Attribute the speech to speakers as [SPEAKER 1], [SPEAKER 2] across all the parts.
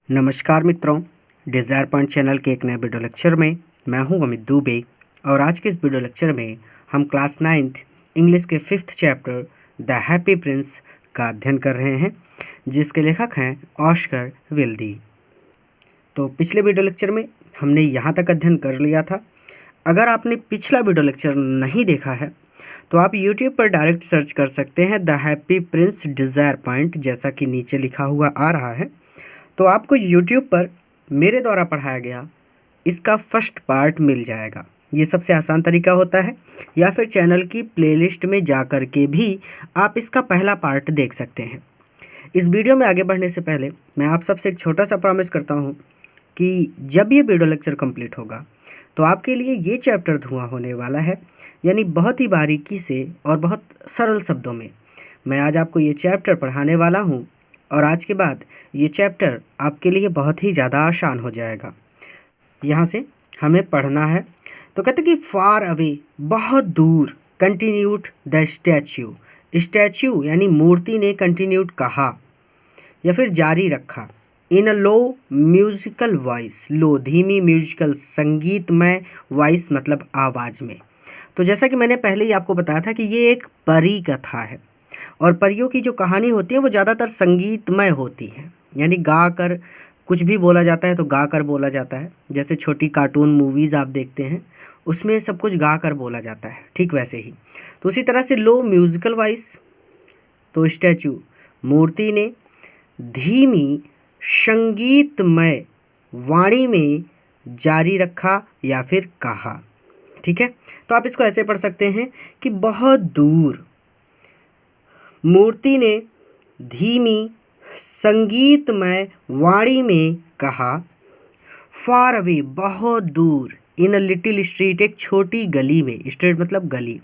[SPEAKER 1] नमस्कार मित्रों, desire point channel के एक नए वीडियो लेक्चर में मैं हूं अमित दुबे। और आज के इस वीडियो लेक्चर में हम क्लास 9th इंग्लिश के 5th chapter the happy Prince का अध्ययन कर रहे हैं, जिसके लेखक हैं ऑस्कर विल्डी। तो पिछले वीडियो लेक्चर में हमने यहाँ तक अध्ययन कर लिया था। अगर आपने पिछला वीडियो लेक्चर नहीं देखा है तो आप YouTube पर डायरेक्ट सर्च कर सकते हैं the happy Prince desire point, जैसा कि नीचे लिखा हुआ आ रहा है। तो आपको YouTube पर मेरे द्वारा पढ़ाया गया इसका फर्स्ट पार्ट मिल जाएगा। ये सबसे आसान तरीका होता है, या फिर चैनल की प्लेलिस्ट में जा कर के भी आप इसका पहला पार्ट देख सकते हैं। इस वीडियो में आगे बढ़ने से पहले मैं आप सबसे एक छोटा सा प्रॉमिस करता हूँ कि जब ये वीडियो लेक्चर कंप्लीट होगा तो आपके लिए ये चैप्टर धुआं होने वाला है, यानी बहुत ही बारीकी से और बहुत सरल शब्दों में मैं आज आपको ये चैप्टर पढ़ाने वाला हूँ। और आज के बाद ये चैप्टर आपके लिए बहुत ही ज़्यादा आसान हो जाएगा। यहाँ से हमें पढ़ना है। तो कहते कि फार अवे, बहुत दूर, कंटिन्यूड द स्टैच्यू, स्टैच्यू यानी मूर्ति ने कंटिन्यूड कहा या फिर जारी रखा। इन अ लो म्यूजिकल वॉइस, लो धीमी, म्यूजिकल संगीतमय, वॉइस मतलब आवाज़ में। तो जैसा कि मैंने पहले ही आपको बताया था कि ये एक परी कथा है, और परियों की जो कहानी होती है वो ज़्यादातर संगीतमय होती है, यानी गा कर कुछ भी बोला जाता है तो गा कर बोला जाता है। जैसे छोटी कार्टून मूवीज़ आप देखते हैं उसमें सब कुछ गा कर बोला जाता है, ठीक वैसे ही। तो उसी तरह से लो म्यूजिकल वॉइस, तो स्टैचू मूर्ति ने धीमी संगीतमय वाणी में जारी रखा या फिर कहा, ठीक है। तो आप इसको ऐसे पढ़ सकते हैं कि बहुत दूर, मूर्ति ने धीमी संगीतमय वाणी में कहा। फार अवे, बहुत दूर, इन अ लिटिल स्ट्रीट, एक छोटी गली में, स्ट्रीट मतलब गली,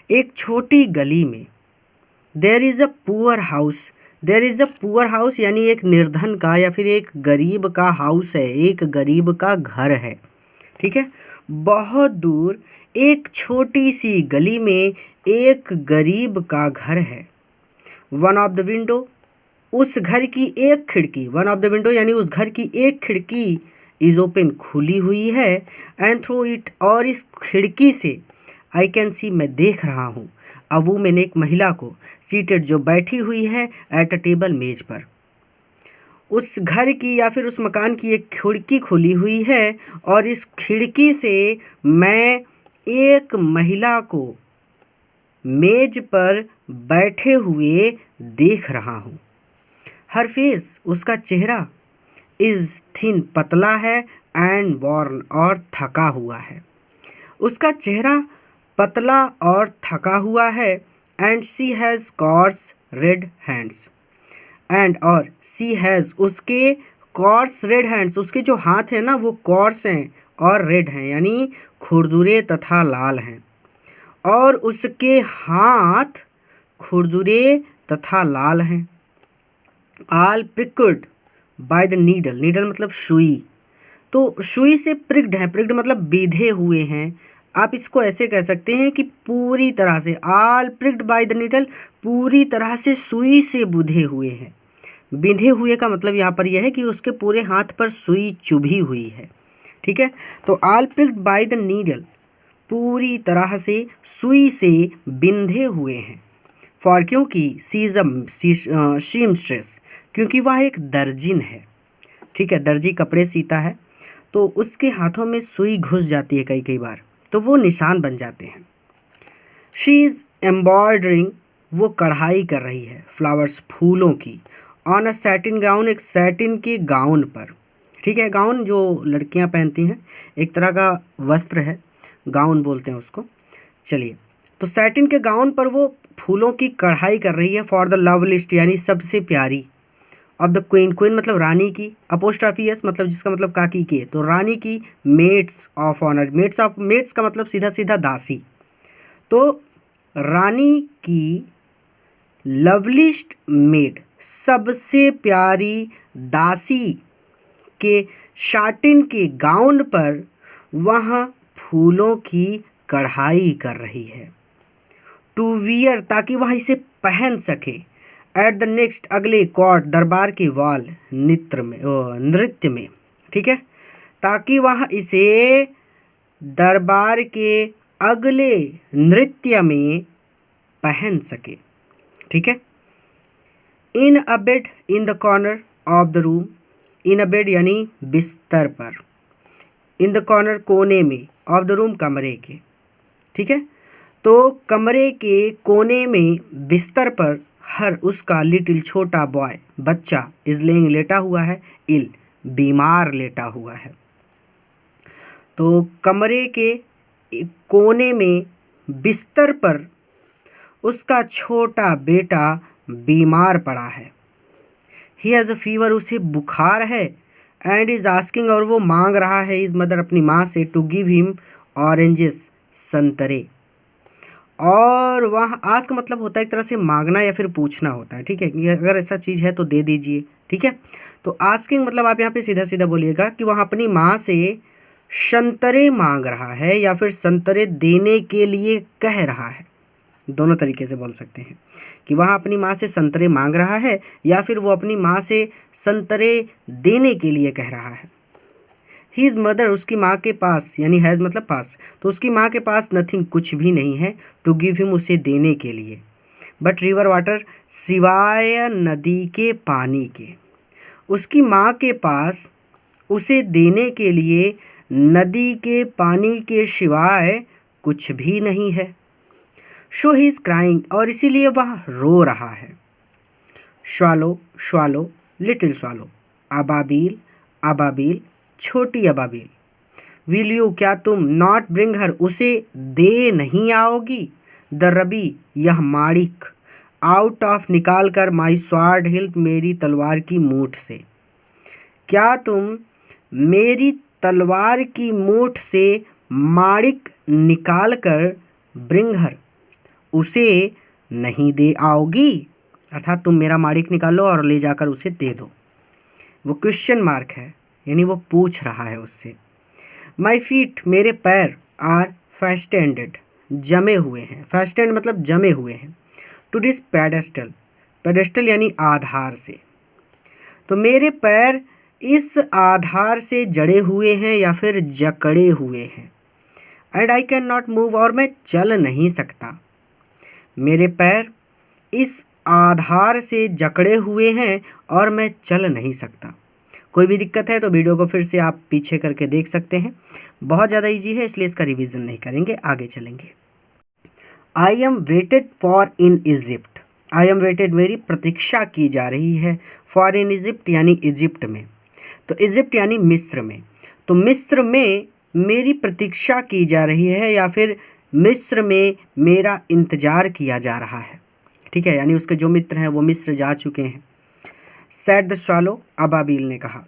[SPEAKER 1] एक छोटी गली में। There is a poor house, there is a poor house यानी एक निर्धन का या फिर एक गरीब का हाउस है, एक गरीब का घर है, ठीक है। बहुत दूर एक छोटी सी गली में एक गरीब का घर है। वन ऑफ द विंडो, उस घर की एक खिड़की, वन ऑफ द विंडो यानी उस घर की एक खिड़की इज ओपन, खुली हुई है। एंड थ्रू इट, और इस खिड़की से आई कैन सी, मैं देख रहा हूँ, अ वुमन, एक महिला को, सीटेड, जो बैठी हुई है, एट अ टेबल, मेज पर। उस घर की या फिर उस मकान की एक खिड़की खुली हुई है, और इस खिड़की से मैं एक महिला को मेज पर बैठे हुए देख रहा हूँ। हर फेस, उसका चेहरा, इज थिन, पतला है, एंड वॉर्न, और थका हुआ है। उसका चेहरा पतला और थका हुआ है। And she has coarse red hands, and, और शी हैज़, उसके कॉर्स रेड हैंड्स, उसके जो हाथ हैं ना वो कॉर्स हैं और रेड हैं, यानी खुरदुरे तथा लाल हैं। और उसके हाथ खुरदुरे तथा लाल हैं। आल प्रिक्ड बाय द नीडल, नीडल मतलब सुई, तो सुई से प्रिक्ड है, प्रिक्ड मतलब बीधे हुए हैं। आप इसको ऐसे कह सकते हैं कि पूरी तरह से, आल प्रिक्ड बाय द नीडल, पूरी तरह से सुई से बुधे हुए हैं। बिंधे हुए का मतलब यहाँ पर यह है कि उसके पूरे हाथ पर सुई चुभी हुई है, ठीक है। तो आल प्रिक्ड बाय द नीडल, पूरी तरह से सुई से बिंधे हुए हैं। फॉर, क्योंकि, सी इज अ सीमस्ट्रेस, क्योंकि वह एक दर्जिन है, ठीक है, दर्जी कपड़े सीता है, तो उसके हाथों में सुई घुस जाती है कई कई बार, तो वो निशान बन जाते हैं। शी इज़ एम्ब्रॉयडरिंग, वो कढ़ाई कर रही है, फ्लावर्स, फूलों की, ऑन अ सैटिन गाउन, एक सैटिन के गाउन पर, ठीक है। गाउन जो लड़कियां पहनती हैं, एक तरह का वस्त्र है, गाउन बोलते हैं उसको। चलिए, तो सैटिन के गाउन पर वो फूलों की कढ़ाई कर रही है। फॉर द लव लिस्ट, यानी सबसे प्यारी, ऑफ द क्वीन, क्वीन मतलब रानी की, अपोस्ट्रॉफी एस मतलब जिसका मतलब काकी के, तो रानी की, maids of honour, maids of, maids का मतलब सीधा सीधा दासी, तो रानी की लवलिस्ट मेड, सबसे प्यारी दासी के शाटिन के गाउन पर वह फूलों की कढ़ाई कर रही है। टू वियर, ताकि वह इसे पहन सके। एट द नेक्स्ट अगले कोर्ट दरबार के वाल नृत्य में, ठीक है, ताकि वह इसे दरबार के अगले नृत्य में पहन सके, ठीक है। In a bed in the corner of the room, in a bed यानी बिस्तर पर, इन द कॉर्नर कोने में, ऑफ द रूम कमरे के, ठीक है। तो कमरे के कोने में बिस्तर पर हर उसका लिटिल छोटा बॉय बच्चा इज लेइंग लेटा हुआ है, इल बीमार लेटा हुआ है। तो कमरे के कोने में बिस्तर पर उसका छोटा बेटा बीमार पड़ा है। ही हैज़ अ फीवर, उसे बुखार है। एंड इज आस्किंग, और वो मांग रहा है इज मदर अपनी माँ से, टू गिव हिम ऑरेंजेस, संतरे। और वह आस्क मतलब होता है एक तरह से मांगना या फिर पूछना होता है, ठीक है, कि अगर ऐसा चीज़ है तो दे दीजिए, ठीक है। तो आस्किंग मतलब आप यहाँ पे सीधा सीधा बोलिएगा कि वह अपनी माँ से संतरे मांग रहा है या फिर संतरे देने के लिए कह रहा है। दोनों तरीके से बोल सकते हैं कि वह अपनी माँ से संतरे मांग रहा है या फिर वो अपनी माँ से संतरे देने के लिए कह रहा है। हीज मदर, उसकी माँ के पास, यानी हैज़ मतलब पास, तो उसकी माँ के पास नथिंग, कुछ भी नहीं है, टू गिव हिम, उसे देने के लिए, बट रिवर वाटर, सिवाय नदी के पानी के। उसकी माँ के पास उसे देने के लिए नदी के पानी के सिवाय कुछ भी नहीं है। शो ही इज़ क्राइंग, और इसीलिए वह रो रहा है। Swallow, swallow, little swallow, Ababeel, Ababeel, छोटी अबाबील। विल यू, क्या तुम, नॉट ब्रिंग हर, उसे दे नहीं आओगी, द रबी, यह माणिक, आउट ऑफ, निकाल कर, माई स्वार्ड हिल्ट, मेरी तलवार की मूठ से। क्या तुम मेरी तलवार की मूठ से माणिक निकाल कर, ब्रिंग हर, उसे नहीं दे आओगी, अर्थात तुम मेरा माणिक निकालो और ले जाकर उसे दे दो। वो क्वेश्चन मार्क है, यानी वो पूछ रहा है उससे। माई फीट, मेरे पैर, आर फेस्टेंडेड, जमे हुए हैं, फेस्टेंड मतलब जमे हुए हैं, टू दिस पेडेस्टल, पेडेस्टल यानी आधार से। तो मेरे पैर इस आधार से जड़े हुए हैं या फिर जकड़े हुए हैं। And I can not move, और मैं चल नहीं सकता। मेरे पैर इस आधार से जकड़े हुए हैं और मैं चल नहीं सकता। कोई भी दिक्कत है तो वीडियो को फिर से आप पीछे करके देख सकते हैं, बहुत ज़्यादा इजी है इसलिए इसका रिवीजन नहीं करेंगे, आगे चलेंगे। I am waited for in Egypt, I am waited, मेरी प्रतीक्षा की जा रही है, फॉर इन इजिप्ट यानी इजिप्ट में, तो इजिप्ट यानी मिस्र में, तो मिस्र में मेरी प्रतीक्षा की जा रही है या फिर मिस्र में मेरा इंतज़ार किया जा रहा है, ठीक है, यानी उसके जो मित्र हैं वो मिस्र जा चुके हैं। सैड द स्वालो, अबाबील ने कहा।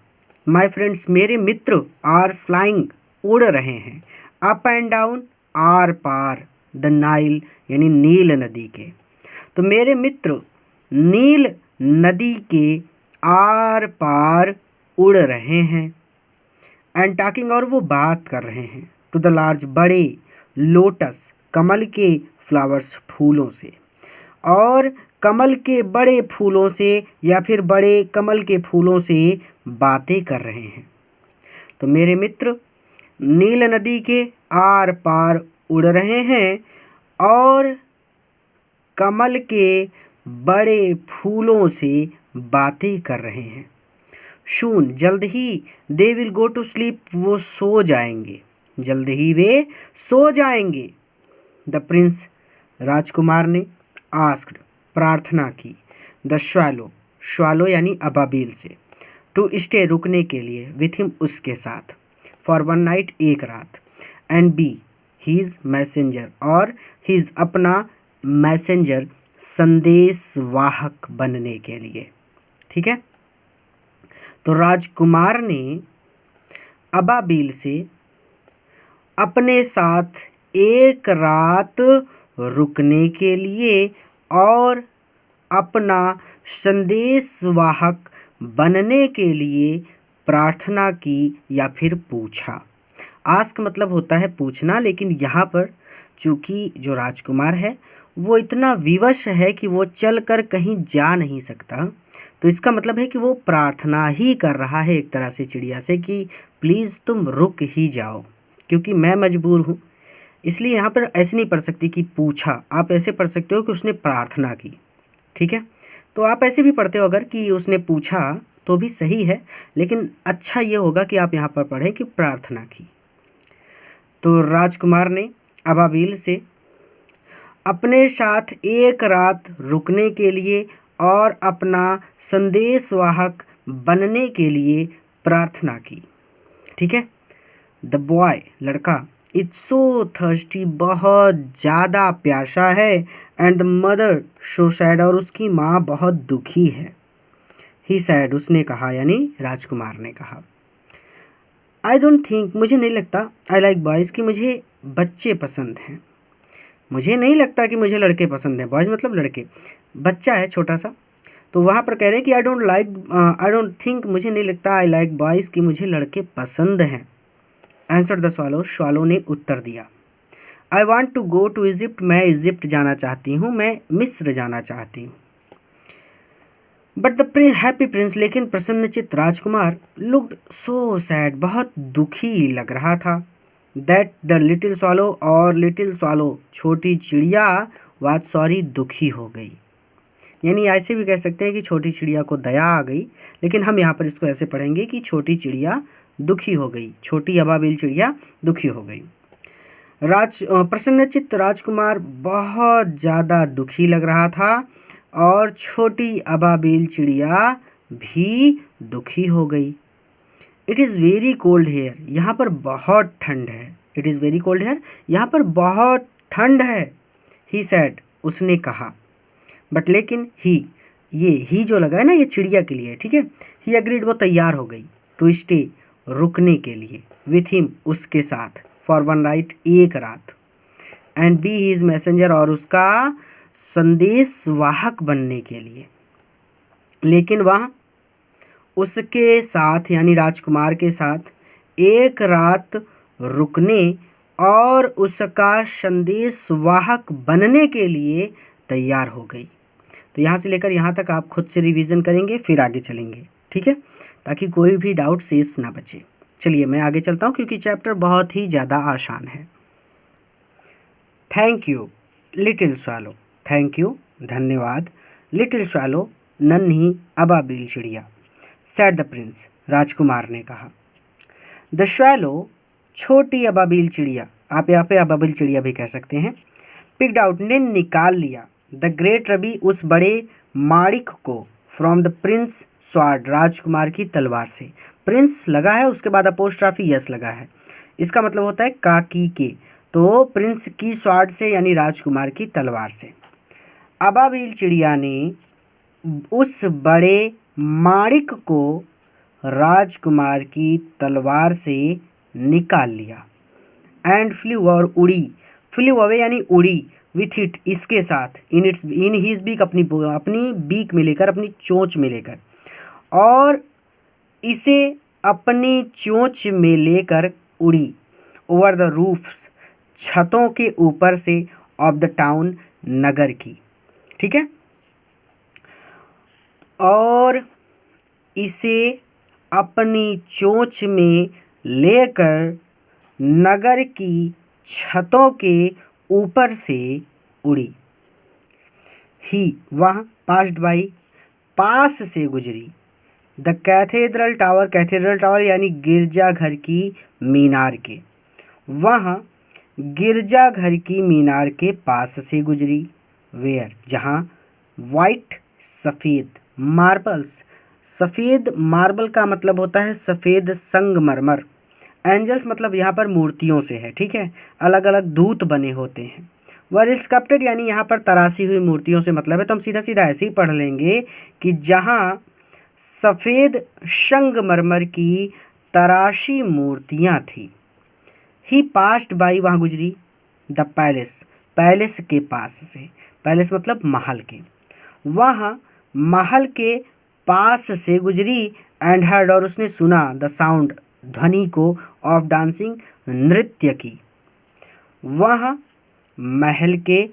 [SPEAKER 1] माय फ्रेंड्स, मेरे मित्र, आर फ्लाइंग, उड़ रहे हैं, अप एंड डाउन, आर पार, द नाइल यानी नील नदी के। तो मेरे मित्र नील नदी के आर पार उड़ रहे हैं। एंड टॉकिंग, और वो बात कर रहे हैं, टू द लार्ज, बड़े, लोटस, कमल के फ्लावर्स, फूलों से, और कमल के बड़े फूलों से या फिर बड़े कमल के फूलों से बातें कर रहे हैं। तो मेरे मित्र नील नदी के आर पार उड़ रहे हैं और कमल के बड़े फूलों से बातें कर रहे हैं। शून, जल्द ही, they will go to sleep, वो सो जाएंगे, जल्द ही वे सो जाएंगे। द प्रिंस, राजकुमार ने, आस्क्ड, प्रार्थना की, द श्वालो, श्वालो यानी अबाबील से, टू स्टे, रुकने के लिए, विथ हिम, उसके साथ, फॉर वन नाइट, एक रात, एंड बी हीज मैसेंजर, और हीज अपना मैसेंजर, संदेशवाहक बनने के लिए, ठीक है। तो राजकुमार ने अबाबील से अपने साथ एक रात रुकने के लिए और अपना संदेशवाहक बनने के लिए प्रार्थना की या फिर पूछा। आस्क मतलब होता है पूछना, लेकिन यहाँ पर चूँकि जो राजकुमार है वो इतना विवश है कि वो चलकर कहीं जा नहीं सकता। तो इसका मतलब है कि वो प्रार्थना ही कर रहा है एक तरह से चिड़िया से कि प्लीज़ तुम रुक ही जाओ, क्योंकि मैं मजबूर हूँ। इसलिए यहाँ पर ऐसे नहीं पढ़ सकती कि पूछा, आप ऐसे पढ़ सकते हो कि उसने प्रार्थना की। ठीक है, तो आप ऐसे भी पढ़ते हो अगर कि उसने पूछा तो भी सही है, लेकिन अच्छा ये होगा कि आप यहाँ पर पढ़ें कि प्रार्थना की। तो राजकुमार ने अबाबिल से अपने साथ एक रात रुकने के लिए और अपना संदेशवाहक बनने के लिए प्रार्थना की। ठीक है, द बॉय लड़का इट्स सो थर्स्टी बहुत ज़्यादा प्यासा है and the mother so sad और उसकी माँ बहुत दुखी है। ही सैड उसने कहा, यानी राजकुमार ने कहा। आई डोंट थिंक मुझे नहीं लगता आई लाइक बॉयज़ कि मुझे बच्चे पसंद हैं। मुझे नहीं लगता कि मुझे लड़के पसंद हैं। बॉयज़ मतलब लड़के, बच्चा है छोटा सा। तो वहाँ पर कह रहे हैं कि आई डोंट थिंक मुझे नहीं लगता आई लाइक बॉयज़ कि मुझे लड़के पसंद हैं। आंसर द स्वॉलो, स्वॉलो ने उत्तर दिया। I want to go to Egypt, मैं इजिप्ट जाना चाहती हूँ, मैं मिस्र जाना चाहती हूँ। बट द हैप्पी प्रिंस, लेकिन प्रसन्नचित्त राजकुमार लुक्ड सो सैड, बहुत दुखी लग रहा था। दैट द लिटिल स्वॉलो, और लिटिल स्वॉलो छोटी चिड़िया वाज सॉरी दुखी हो गई। यानी ऐसे भी कह सकते हैं कि छोटी चिड़िया को दया आ गई, लेकिन हम यहाँ पर इसको ऐसे पढ़ेंगे कि छोटी चिड़िया दुखी हो गई, छोटी अबाबिल चिड़िया दुखी हो गई। प्रसन्नचित्त राजकुमार बहुत ज़्यादा दुखी लग रहा था और छोटी अबाबिल चिड़िया भी दुखी हो गई। It is very cold here, यहाँ पर बहुत ठंड है। It is very cold here, यहाँ पर बहुत ठंड है। ही सैड उसने कहा। बट लेकिन ही जो लगा है ना, ये चिड़िया के लिए, ठीक है। ही अग्रीड वो तैयार हो गई, टू स्टे रुकने के लिए, विथ हिम उसके साथ, फॉर वन नाइट एक रात, एंड बी हिज मैसेंजर और उसका संदेशवाहक बनने के लिए। लेकिन वह उसके साथ यानी राजकुमार के साथ एक रात रुकने और उसका संदेशवाहक बनने के लिए तैयार हो गई। तो यहाँ से लेकर यहाँ तक आप खुद से रिवीजन करेंगे, फिर आगे चलेंगे, ठीक है, ताकि कोई भी डाउट शेष ना बचे। चलिए मैं आगे चलता हूँ क्योंकि चैप्टर बहुत ही ज़्यादा आसान है। Thank you little swallow, thank you धन्यवाद, लिटिल स्वैलो नन्ही अबाबिल चिड़िया, सेड द प्रिंस राजकुमार ने कहा। द स्वैलो छोटी अबाबिल चिड़िया, आप यहाँ पे अबाबिल चिड़िया भी कह सकते हैं, पिक्ड आउट ने निकाल लिया, द ग्रेट रबी उस बड़े माणिक को, फ्रॉम द प्रिंस स्वाड राजकुमार की तलवार से। प्रिंस लगा है, उसके बाद अपोस्ट्राफी यस लगा है, इसका मतलब होता है काकी के, तो प्रिंस की स्वाड से यानी राजकुमार की तलवार से। अबाबिल चिड़िया ने उस बड़े माणिक को राजकुमार की तलवार से निकाल लिया। एंड फ्लू और उड़ी, फ्लू अवे यानी उड़ी, विथ इट इसके साथ, इन हिज बीक अपनी बीक में लेकर, अपनी चोंच में लेकर, और इसे अपनी चोंच में लेकर उड़ी, ओवर द रूफ्स छतों के ऊपर से, ऑफ द टाउन नगर की, ठीक है, और इसे अपनी चोंच में लेकर नगर की छतों के ऊपर से उड़ी। ही वह पास्ड बाई पास से गुजरी, the cathedral tower, cathedral tower यानी गिरजाघर की मीनार के, वह गिरजाघर की मीनार के पास से गुजरी, वेयर जहाँ, वाइट सफ़ेद, मार्बल्स सफ़ेद मार्बल का मतलब होता है सफ़ेद संगमरमर, एंजल्स मतलब यहाँ पर मूर्तियों से है, ठीक है, अलग अलग दूत बने होते हैं। वर स्कल्प्टेड यानी यहाँ पर तराशी हुई मूर्तियों से मतलब है, तो हम सीधा सीधा ऐसे ही पढ़ लेंगे कि जहाँ सफ़ेद संगमरमर की तराशी मूर्तियाँ थी। ही पास्ट बाई वहाँ गुजरी, द पैलेस, पैलेस के पास से, पैलेस मतलब महल के, वहाँ महल के पास से गुजरी, एंड हर्ड और उसने सुना, द साउंड ध्वनि को, ऑफ डांसिंग नृत्य की, वह महल के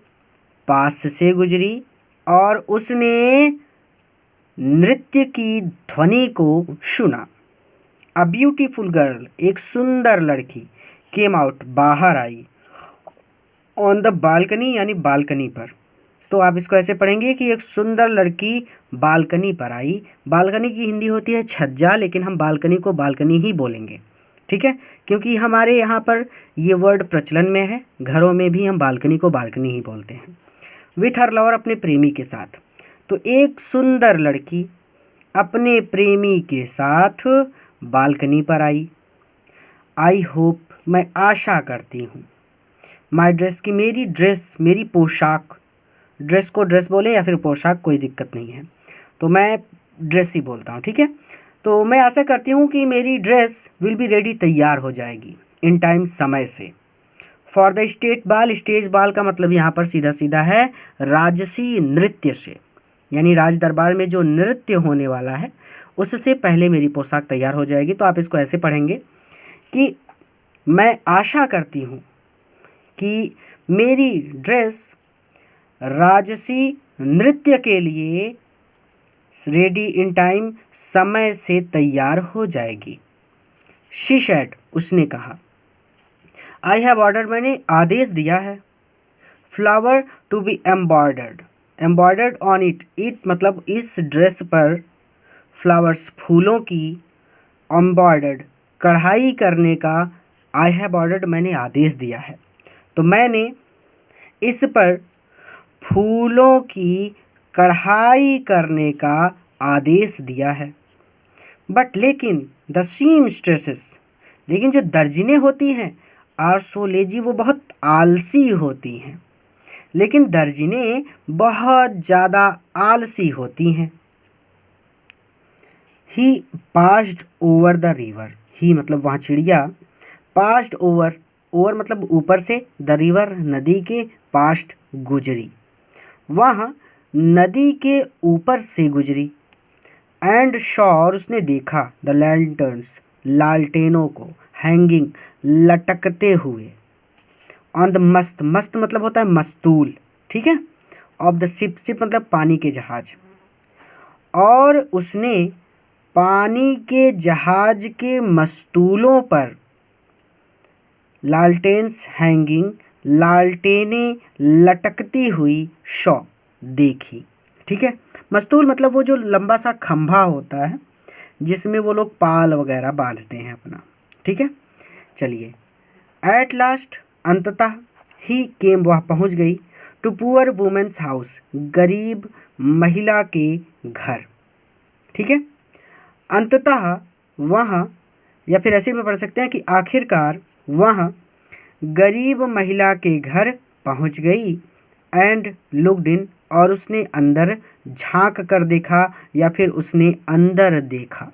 [SPEAKER 1] पास से गुजरी और उसने नृत्य की ध्वनि को सुना। अ ब्यूटीफुल गर्ल, एक सुंदर लड़की, केम आउट, बाहर आई, ऑन द बालकनी यानी बालकनी पर। तो आप इसको ऐसे पढ़ेंगे कि एक सुंदर लड़की बालकनी पर आई। बालकनी की हिंदी होती है छज्जा, लेकिन हम बालकनी को बालकनी ही बोलेंगे, ठीक है, क्योंकि हमारे यहाँ पर ये वर्ड प्रचलन में है। घरों में भी हम बालकनी को बालकनी ही बोलते हैं। विथ हर लवर, अपने प्रेमी के साथ। तो एक सुंदर लड़की अपने प्रेमी के साथ बालकनी पर आई। आई होप, मैं आशा करती हूँ। माई ड्रेस, की मेरी ड्रेस, मेरी पोशाक। ड्रेस को ड्रेस बोले या फिर पोशाक, कोई दिक्कत नहीं है, तो मैं ड्रेस ही बोलता हूँ, ठीक है। तो मैं आशा करती हूँ कि मेरी ड्रेस विल बी रेडी, तैयार हो जाएगी, इन टाइम, समय से। फॉर द स्टेट बाल, स्टेज बाल का मतलब यहाँ पर सीधा सीधा है राजसी नृत्य से, यानी राज दरबार में जो नृत्य होने वाला है उससे पहले मेरी पोशाक तैयार हो जाएगी। तो आप इसको ऐसे पढ़ेंगे कि मैं आशा करती हूँ कि मेरी ड्रेस राजसी नृत्य के लिए रेडी इन टाइम, समय से तैयार हो जाएगी। शी सेड, उसने कहा। आई हैव ऑर्डर्ड, मैंने आदेश दिया है। Flower to be embroidered, embroidered on it, it मतलब इस ड्रेस पर फ्लावर्स, फूलों की, एम्बॉर्डर्ड, कढ़ाई करने का, आई हैव ऑर्डर्ड, मैंने आदेश दिया है। तो मैंने इस पर फूलों की कढ़ाई करने का आदेश दिया है। बट लेकिन द सीम स्ट्रेसेस, लेकिन जो दर्जिनें होती हैं, आर सो लेजी, वो बहुत आलसी होती हैं। लेकिन दर्जिनें बहुत ज़्यादा आलसी होती हैं। ही पास्ड ओवर द रिवर, ही मतलब वहाँ चिड़िया, पास्ड ओवर, ओवर मतलब ऊपर से, द रिवर नदी के, पास्ट गुजरी, वह नदी के ऊपर से गुजरी। एंड शॉर, उसने देखा, द लैंटर्न्स, लालटेनों को, हैंगिंग, लटकते हुए, ऑन द मस्त, मस्त मतलब होता है मस्तूल, ठीक है, ऑफ द शिप, शिप मतलब पानी के जहाज, और उसने पानी के जहाज के मस्तूलों पर लालटेन्स हैंगिंग, लालटेनें लटकती हुई, शॉ देखी, ठीक है। मस्तूल मतलब वो जो लंबा सा खंभा होता है जिसमें वो लोग पाल वगैरह बांधते हैं अपना, ठीक है। चलिए, एट लास्ट, अंततः, ही केम, वह पहुंच गई, टू पुअर वुमेन्स हाउस, गरीब महिला के घर, ठीक है। अंततः वह, या फिर ऐसे भी पढ़ सकते हैं कि आखिरकार वह गरीब महिला के घर पहुंच गई। एंड लुक्ड इन, और उसने अंदर झांक कर देखा या फिर उसने अंदर देखा,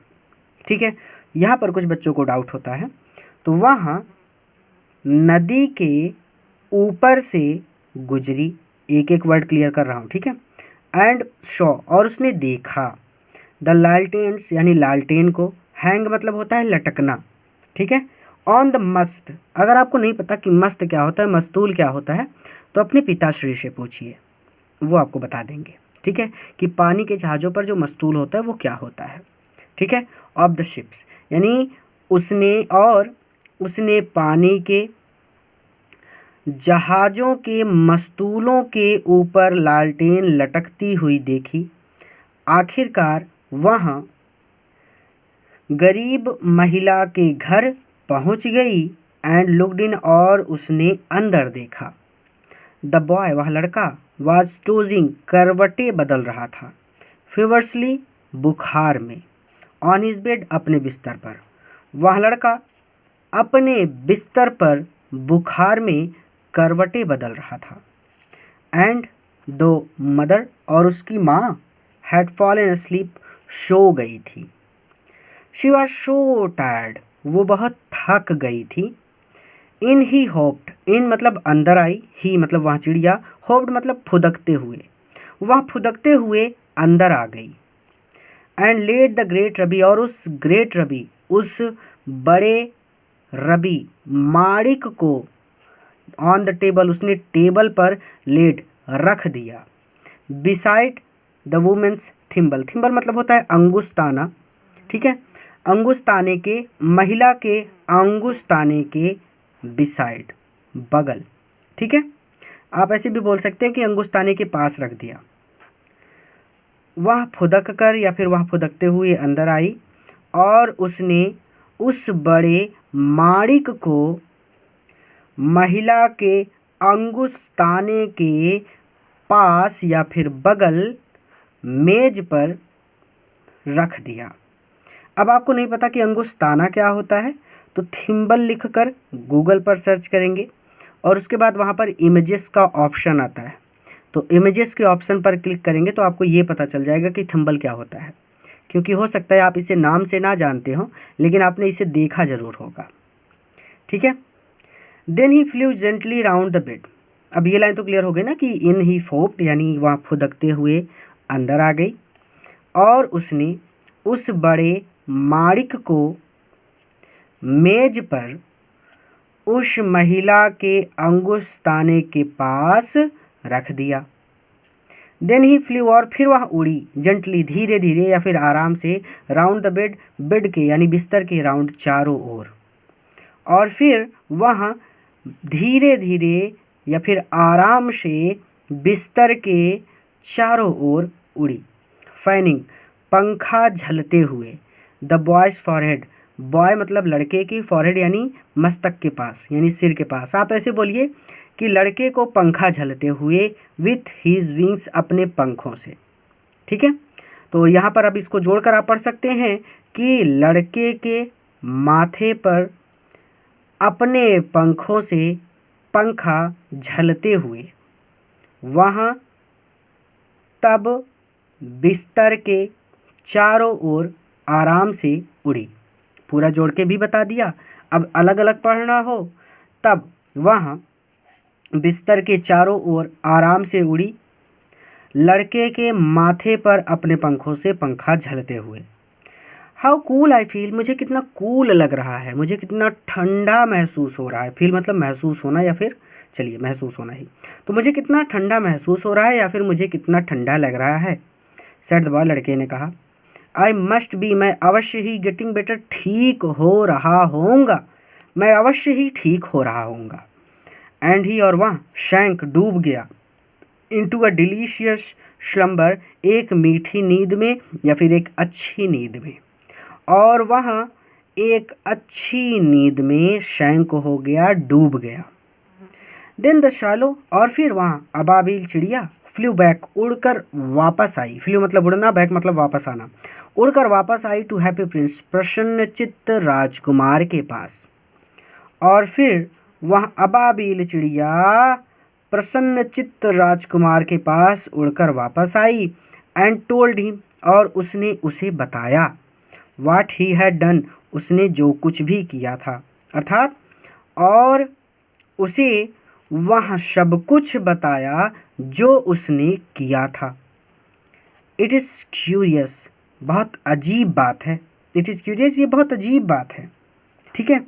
[SPEAKER 1] ठीक है। यहाँ पर कुछ बच्चों को डाउट होता है। तो वह नदी के ऊपर से गुजरी, एक एक वर्ड क्लियर कर रहा हूँ, ठीक है। एंड शॉ, और उसने देखा, द लालटेन्स यानी लालटेन को, हैंग मतलब होता है लटकना, ठीक है, ऑन द मस्त। अगर आपको नहीं पता कि मस्त क्या होता है, मस्तूल क्या होता है, तो अपने पिताश्री से पूछिए, वो आपको बता देंगे, ठीक है, कि पानी के जहाज़ों पर जो मस्तूल होता है वो क्या होता है, ठीक है। ऑफ द शिप्स यानी उसने, और उसने पानी के जहाज़ों के मस्तूलों के ऊपर लालटेन लटकती हुई देखी। आखिरकार वह गरीब महिला के घर पहुंच गई। एंड लुक्ड इन, और उसने अंदर देखा। द बॉय, वह लड़का, वाज टोजिंग, करवटें बदल रहा था, फीवर्सली, बुखार में, ऑन हिज बेड, अपने बिस्तर पर। वह लड़का अपने बिस्तर पर बुखार में करवटें बदल रहा था। एंड दो मदर, और उसकी माँ, हैड फॉलन अस्लीप, सो गई थी। शी वॉज सो टायर्ड, वो बहुत थक गई थी। इन ही होप्ड, इन मतलब अंदर आई, ही मतलब वहाँ चिड़िया, होप्ड मतलब फुदकते हुए, वह फुदकते हुए अंदर आ गई। And laid the great ruby, और उस ग्रेट रबी, उस बड़े रबी, माणिक को, ऑन द टेबल, उसने टेबल पर लेड रख दिया beside the women's thimble. Thimble मतलब होता है अंगुस्ताना, ठीक है, अंगुस्ताने के, महिला के अंगुस्ताने के बिसाइड, बगल, ठीक है। आप ऐसे भी बोल सकते हैं कि अंगुस्ताने के पास रख दिया। वह फुदक कर या फिर वह फुदकते हुए अंदर आई और उसने उस बड़े माणिक को महिला के अंगुस्ताने के पास या फिर बगल मेज पर रख दिया। अब आपको नहीं पता कि अंगुस्ताना क्या होता है, तो थिम्बल लिखकर गूगल पर सर्च करेंगे और उसके बाद वहाँ पर इमेजेस का ऑप्शन आता है, तो इमेजेस के ऑप्शन पर क्लिक करेंगे तो आपको ये पता चल जाएगा कि थिम्बल क्या होता है। क्योंकि हो सकता है आप इसे नाम से ना जानते हो, लेकिन आपने इसे देखा ज़रूर होगा, ठीक है। Then he flew gently round the bed. अब ये लाइन तो क्लियर हो गई ना कि इन ही फोप्ड, यानी वहाँ फुदकते हुए अंदर आ गई और उसने उस बड़े माणिक को मेज पर उस महिला के अंगुस्ताने के पास रख दिया। देन ही फ्लू, और फिर वह उड़ी, जेंटली धीरे धीरे या फिर आराम से, राउंड द बेड, बेड के यानी बिस्तर के राउंड चारों ओर, और फिर वह धीरे धीरे या फिर आराम से बिस्तर के चारों ओर उड़ी। फैनिंग, पंखा झलते हुए। द बॉयज़ फॉरहेड, बॉय मतलब लड़के की, फॉरहेड यानी मस्तक के पास यानी सिर के पास। आप ऐसे बोलिए कि लड़के को पंखा झलते हुए, विथ हीज विंग्स, अपने पंखों से, ठीक है। तो यहाँ पर अब इसको जोड़कर आप पढ़ सकते हैं कि लड़के के माथे पर अपने पंखों से पंखा झलते हुए वहाँ तब बिस्तर के चारों ओर आराम से उड़ी। पूरा जोड़ के भी बता दिया। अब अलग अलग पढ़ना हो तब वहाँ बिस्तर के चारों ओर आराम से उड़ी, लड़के के माथे पर अपने पंखों से पंखा झलते हुए। हाउ कूल आई फील, मुझे कितना कूल लग रहा है, मुझे कितना ठंडा महसूस हो रहा है। फील मतलब महसूस होना, या फिर चलिए महसूस होना ही, तो मुझे कितना ठंडा महसूस हो रहा है या फिर मुझे कितना ठंडा लग रहा है। सेड द बॉय, लड़के ने कहा। आई मस्ट बी, मैं अवश्य ही, गेटिंग बेटर, ठीक हो रहा होऊंगा, मैं अवश्य ही ठीक हो रहा होऊंगा। एंड ही, और वह शैंक, डूब गया, इनटू अ डिलीशियस स्लम्बर, एक मीठी नींद में या फिर एक अच्छी नींद में, और वह एक अच्छी नींद में शैंक हो गया, डूब गया। देन द शैलो, और फिर वहाँ अबाबिल चिड़िया, फ्लू बैक, उड़कर वापस आई। फ्लू मतलब उड़ना, बैक मतलब वापस आना। उड़कर वापस आई टू हैप्पी प्रिंस, प्रसन्नचित्त राजकुमार के पास। और फिर वह अबाबिल चिड़िया प्रसन्नचित्त राजकुमार के पास उड़कर वापस आई। एंड टोल्ड हिम, और उसने उसे बताया, व्हाट ही हैड डन, उसने जो कुछ भी किया था, अर्थात और उसे वह सब कुछ बताया जो उसने किया था। इट इज़ क्यूरियस, बहुत अजीब बात है। इट इज़ क्यूरियस, ये बहुत अजीब बात है, ठीक है।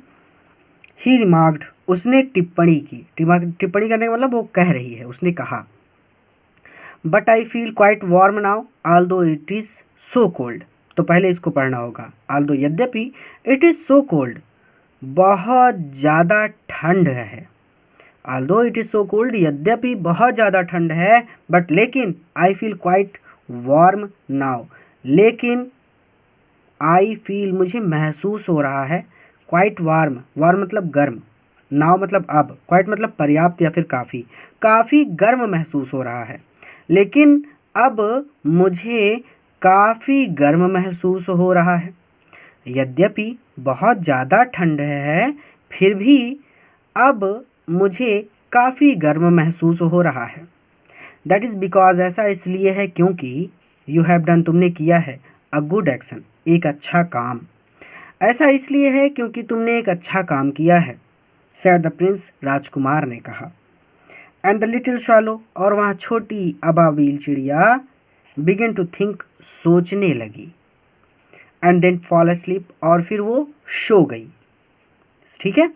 [SPEAKER 1] ही रिमार्क्ड, उसने टिप्पणी की। टिप्पणी करने का मतलब वो कह रही है, उसने कहा। But I feel quite warm now, although it is so cold. तो पहले इसको पढ़ना होगा, ऑल्दो यद्यपि, इट इज़ सो कोल्ड, बहुत ज़्यादा ठंड है। Although it is so cold, यद्यपि बहुत ज़्यादा ठंड है, बट लेकिन, I feel quite warm now, लेकिन आई फील मुझे महसूस हो रहा है, क्वाइट वार्म, वार्म मतलब गर्म, नाउ मतलब अब, क्वाइट मतलब पर्याप्त या फिर काफ़ी, काफ़ी गर्म महसूस हो रहा है। लेकिन अब मुझे काफ़ी गर्म महसूस हो रहा है। यद्यपि बहुत ज़्यादा ठंड है, फिर भी अब मुझे काफ़ी गर्म महसूस हो रहा है। दैट इज़ बिकॉज, ऐसा इसलिए है क्योंकि, यू हैव डन, तुमने किया है, अ गुड एक्शन, एक अच्छा काम। ऐसा इसलिए है क्योंकि तुमने एक अच्छा काम किया है, सेड द प्रिंस, राजकुमार ने कहा। एंड द लिटिल स्वैलो, और वहाँ छोटी अबाबिल चिड़िया, बिगिन टू थिंक, सोचने लगी। एंड देन फॉल अस्लीप, और फिर वो सो गई, ठीक है।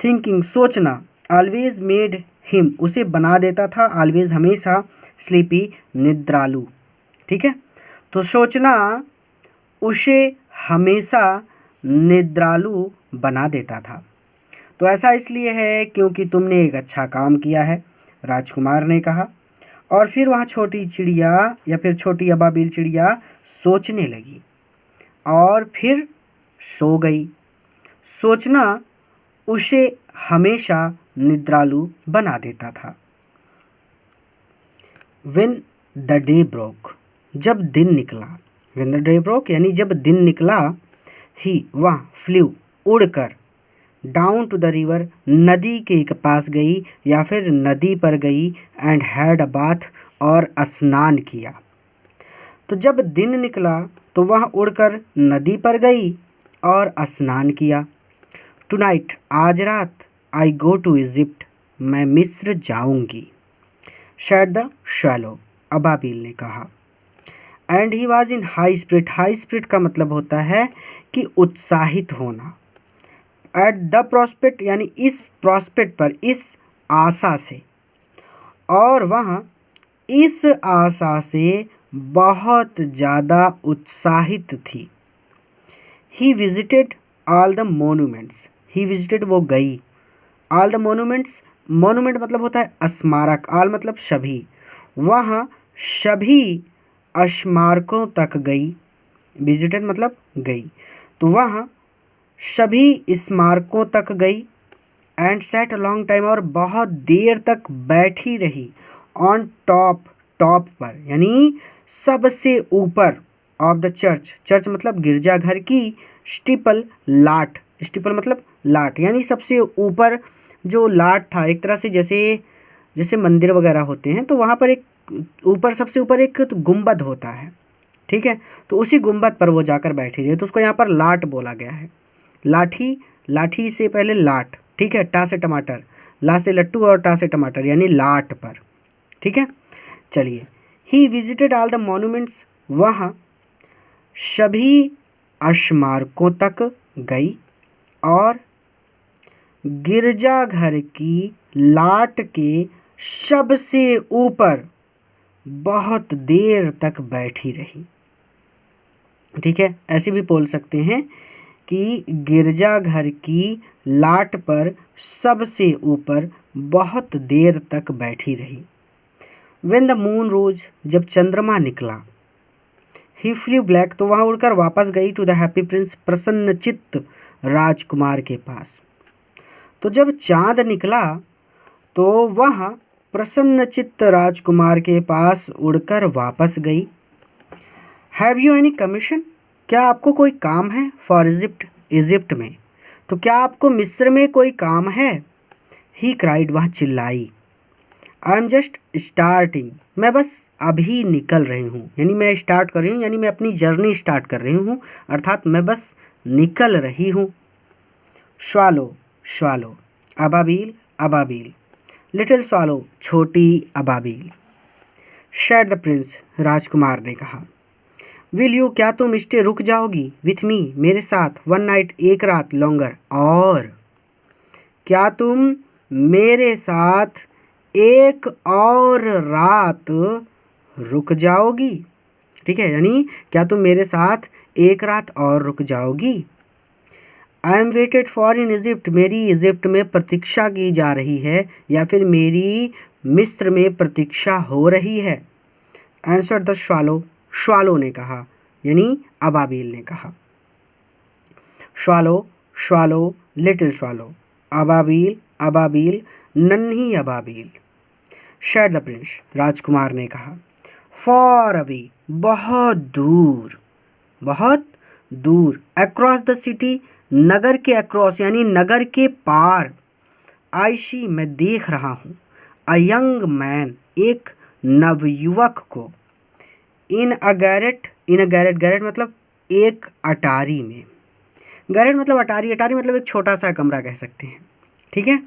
[SPEAKER 1] थिंकिंग, सोचना, ऑलवेज मेड हिम उसे बना देता था, ऑलवेज हमेशा, स्लीपी निद्रालु। ठीक है, तो सोचना उसे हमेशा निद्रालु बना देता था। तो ऐसा इसलिए है क्योंकि तुमने एक अच्छा काम किया है, राजकुमार ने कहा। और फिर वहाँ छोटी चिड़िया या फिर छोटी अबाबिल चिड़िया सोचने लगी और फिर सो गई। सोचना उसे हमेशा निद्रालु बना देता था। When the day broke, जब दिन निकला, when the day broke यानी जब दिन निकला, ही वह फ्लू उड़कर, डाउन टू द रिवर नदी के पास गई या फिर नदी पर गई, एंड हैड अ बाथ और स्नान किया। तो जब दिन निकला तो वह उड़कर नदी पर गई और स्नान किया। टुनाइट आज रात, आई गो टू इजिप्ट मैं मिस्र जाऊंगी, शेड द शैलो अबाबिल ने कहा। And he was in high spirit, high spirit का मतलब होता है कि उत्साहित होना। एट द प्रॉस्पेक्ट यानी इस प्रॉस्पेक्ट पर, इस आशा से, और वह इस आशा से बहुत ज़्यादा उत्साहित थी। He visited all the monuments, he visited वो गई, ऑल द मोन्यूमेंट्स, मोन्यूमेंट मतलब होता है स्मारक, ऑल मतलब सभी, वह सभी स्मारकों तक गई, विजिटेड मतलब गई, तो वह सभी स्मारकों तक गई। And set a long time और बहुत देर तक बैठी रही, ऑन टॉप, टॉप पर यानी सबसे ऊपर, ऑफ द चर्च, चर्च मतलब गिरजाघर की, स्टीपल लाट, स्टीपल मतलब लाट यानी सबसे ऊपर जो लाट था, एक तरह से जैसे जैसे मंदिर वगैरह होते हैं तो वहाँ पर एक ऊपर, सबसे ऊपर एक तो गुंबद होता है। ठीक है, तो उसी गुंबद पर वो जाकर बैठी रही, तो उसको यहाँ पर लाट बोला गया है। लाठी, लाठी से पहले लाट, ठीक है, टा से टमाटर, ला से लट्टू और टा से टमाटर यानी लाट पर। ठीक है, चलिए। He visited all the monuments, वह सभी स्मारकों तक गई और गिरजाघर की लाट के सबसे ऊपर बहुत देर तक बैठी रही। ठीक है, ऐसे भी बोल सकते हैं कि गिरजाघर की लाट पर सबसे ऊपर बहुत देर तक बैठी रही। When the moon rose, जब चंद्रमा निकला, ही फ्लू ब्लैक, तो वहाँ उड़कर वापस गई टू द हैप्पी प्रिंस, प्रसन्नचित्त राजकुमार के पास। तो जब चांद निकला तो वह प्रसन्नचित्त राजकुमार के पास उड़कर वापस गई। हैव यू एनी कमीशन, क्या आपको कोई काम है, फॉर इजिप्ट, इजिप्ट में, तो क्या आपको मिस्र में कोई काम है। ही क्राइड, वह चिल्लाई। आई एम जस्ट स्टार्टिंग, मैं बस अभी निकल रही हूँ, यानी मैं स्टार्ट कर रही हूँ, यानी मैं अपनी जर्नी स्टार्ट कर रही हूँ, अर्थात मैं बस निकल रही हूँ। Swallow, swallow, Ababeel, Ababeel, little swallow, छोटी अबाबील। शेड द प्रिंस, राजकुमार ने कहा। विल यू, क्या तुम स्टे, रुक जाओगी, विथ मी, मेरे साथ, वन नाइट, एक रात, लॉन्गर, और क्या तुम मेरे साथ एक और रात रुक जाओगी। ठीक है, यानी क्या तुम मेरे साथ एक रात और रुक जाओगी। आई am waited for in Egypt, मेरी इजिप्ट में प्रतीक्षा की जा रही है या फिर मेरी मिस्र में प्रतीक्षा हो रही है। आंसर द स्वालो, स्वालो ने कहा, यानी अबाबील ने कहा। Swallow, swallow, little swallow, Ababeel, Ababeel, नन्ही अबाबील। शेड द प्रिंस, राजकुमार ने कहा। फॉर अवे, बहुत दूर, बहुत दूर, अक्रॉस द सिटी, नगर के अक्रॉस यानी नगर के पार, आई सी, मैं देख रहा हूँ, अ यंग मैन, एक नवयुवक को, इन अ गैरेट, इन अ गैरेट, गैरेट मतलब एक अटारी में, गैरेट मतलब अटारी, अटारी मतलब एक छोटा सा कमरा कह सकते हैं। ठीक है,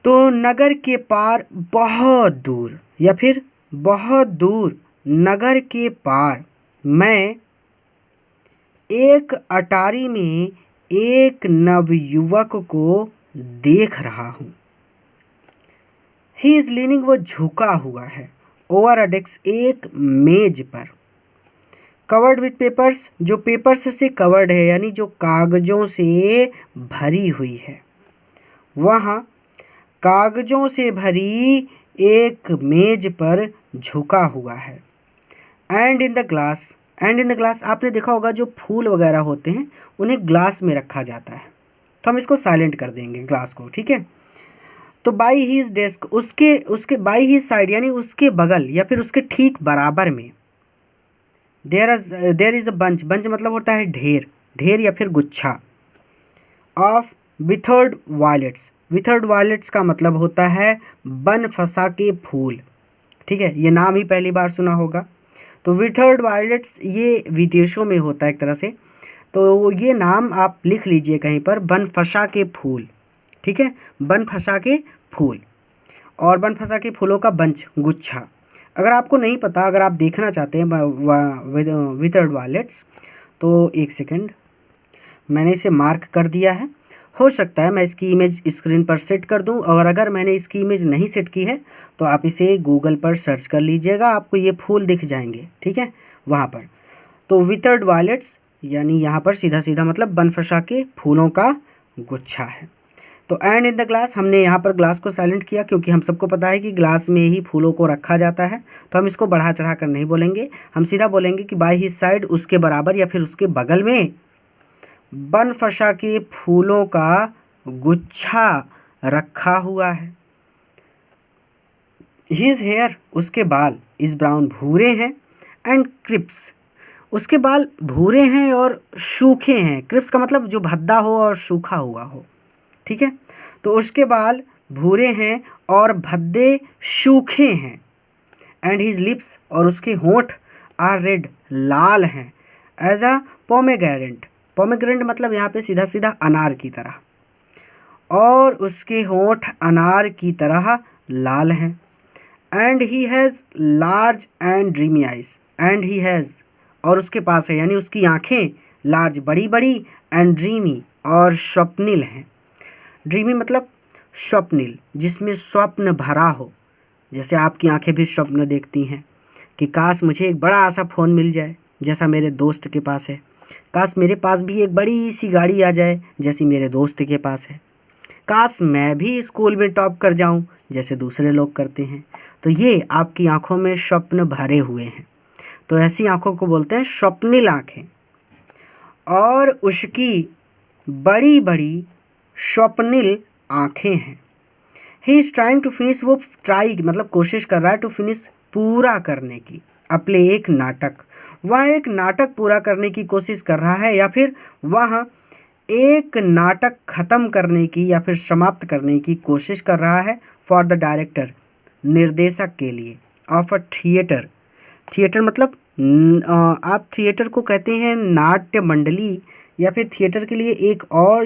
[SPEAKER 1] तो नगर के पार, बहुत दूर या फिर बहुत दूर, नगर के पार, मैं एक अटारी में एक नवयुवक को देख रहा हूँ। ही इज़ लीनिंग, वो झुका हुआ है, ओवर अ डेस्क, एक मेज पर, कवर्ड विथ पेपर्स, जो पेपर्स से कवर्ड है यानी जो कागज़ों से भरी हुई है, वहाँ कागज़ों से भरी एक मेज पर झुका हुआ है। And in the glass, and in the glass, आपने देखा होगा जो फूल वगैरह होते हैं उन्हें ग्लास में रखा जाता है, तो हम इसको साइलेंट कर देंगे ग्लास को, ठीक है। तो बाई हीज डेस्क, उसके उसके बाई हीज साइड यानी उसके बगल या फिर उसके ठीक बराबर में, there is a bunch, bunch मतलब होता है ढेर, ढेर या फिर गुच्छा, of withered violets, withered violets का मतलब होता है बनफसा के फूल, ठीक है, ये नाम ही पहली बार सुना होगा। तो विथर्ड वायलेट्स ये विदेशों में होता है एक तरह से, तो ये नाम आप लिख लीजिए कहीं पर, बनफसा के फूल, ठीक है, बनफसा के फूल, और बनफसा के फूलों का बंच, गुच्छा। अगर आपको नहीं पता, अगर आप देखना चाहते हैं विथर्ड वायलेट्स, तो एक सेकंड, मैंने इसे मार्क कर दिया है। हो सकता है मैं इसकी इमेज स्क्रीन पर सेट कर दूं, और अगर मैंने इसकी इमेज नहीं सेट की है तो आप इसे गूगल पर सर्च कर लीजिएगा, आपको ये फूल दिख जाएंगे, ठीक है, वहाँ पर। तो विथर्ड वायलेट्स यानी यहाँ पर सीधा सीधा मतलब बनफशा के फूलों का गुच्छा है। तो एंड इन द ग्लास, हमने यहाँ पर ग्लास को साइलेंट किया क्योंकि हम सबको पता है कि ग्लास में ही फूलों को रखा जाता है, तो हम इसको बढ़ा चढ़ा कर नहीं बोलेंगे, हम सीधा बोलेंगे कि बाय हिज साइड, उसके बराबर या फिर उसके बगल में बनफशा के फूलों का गुच्छा रखा हुआ है। हिज हेयर, उसके बाल, इज ब्राउन, भूरे हैं, एंड क्रिप्स, उसके बाल भूरे हैं और सूखे हैं, क्रिप्स का मतलब जो भद्दा हो और सूखा हुआ हो, ठीक है, तो उसके बाल भूरे हैं और भद्दे सूखे हैं। एंड हिज लिप्स, और उसके होंठ, आर रेड, लाल हैं, एज अ पोमेग्रेनेट, पोमेग्रेनेट मतलब यहाँ पे सीधा सीधा अनार की तरह, और उसके होंठ अनार की तरह लाल हैं। And he has large and dreamy eyes, and he has, और उसके पास है यानी उसकी आँखें, लार्ज बड़ी बड़ी, एंड ड्रीमी और स्वप्निल हैं। ड्रीमी मतलब स्वप्निल, जिसमें स्वप्न भरा हो, जैसे आपकी आंखें भी स्वप्न देखती हैं कि काश मुझे एक बड़ा सा फ़ोन मिल जाए जैसा मेरे दोस्त के पास है, काश मेरे पास भी एक बड़ी सी गाड़ी आ जाए जैसी मेरे दोस्त के पास है, काश मैं भी स्कूल में टॉप कर जाऊं जैसे दूसरे लोग करते हैं। तो ये आपकी आंखों में स्वप्न भरे हुए हैं, तो ऐसी आंखों को बोलते हैं स्वप्निल आंखें। और उसकी बड़ी बड़ी स्वप्निल आंखें हैं। He is trying to finish, वो ट्राई मतलब कोशिश कर रहा है, टू फिनिश पूरा करने की, अपने एक नाटक, वह एक नाटक पूरा करने की कोशिश कर रहा है, या फिर वह एक नाटक ख़त्म करने की या फिर समाप्त करने की कोशिश कर रहा है, फॉर द डायरेक्टर, निर्देशक के लिए, ऑफ अ थिएटर, थिएटर मतलब आप थिएटर को कहते हैं नाट्य मंडली, या फिर थिएटर के लिए एक और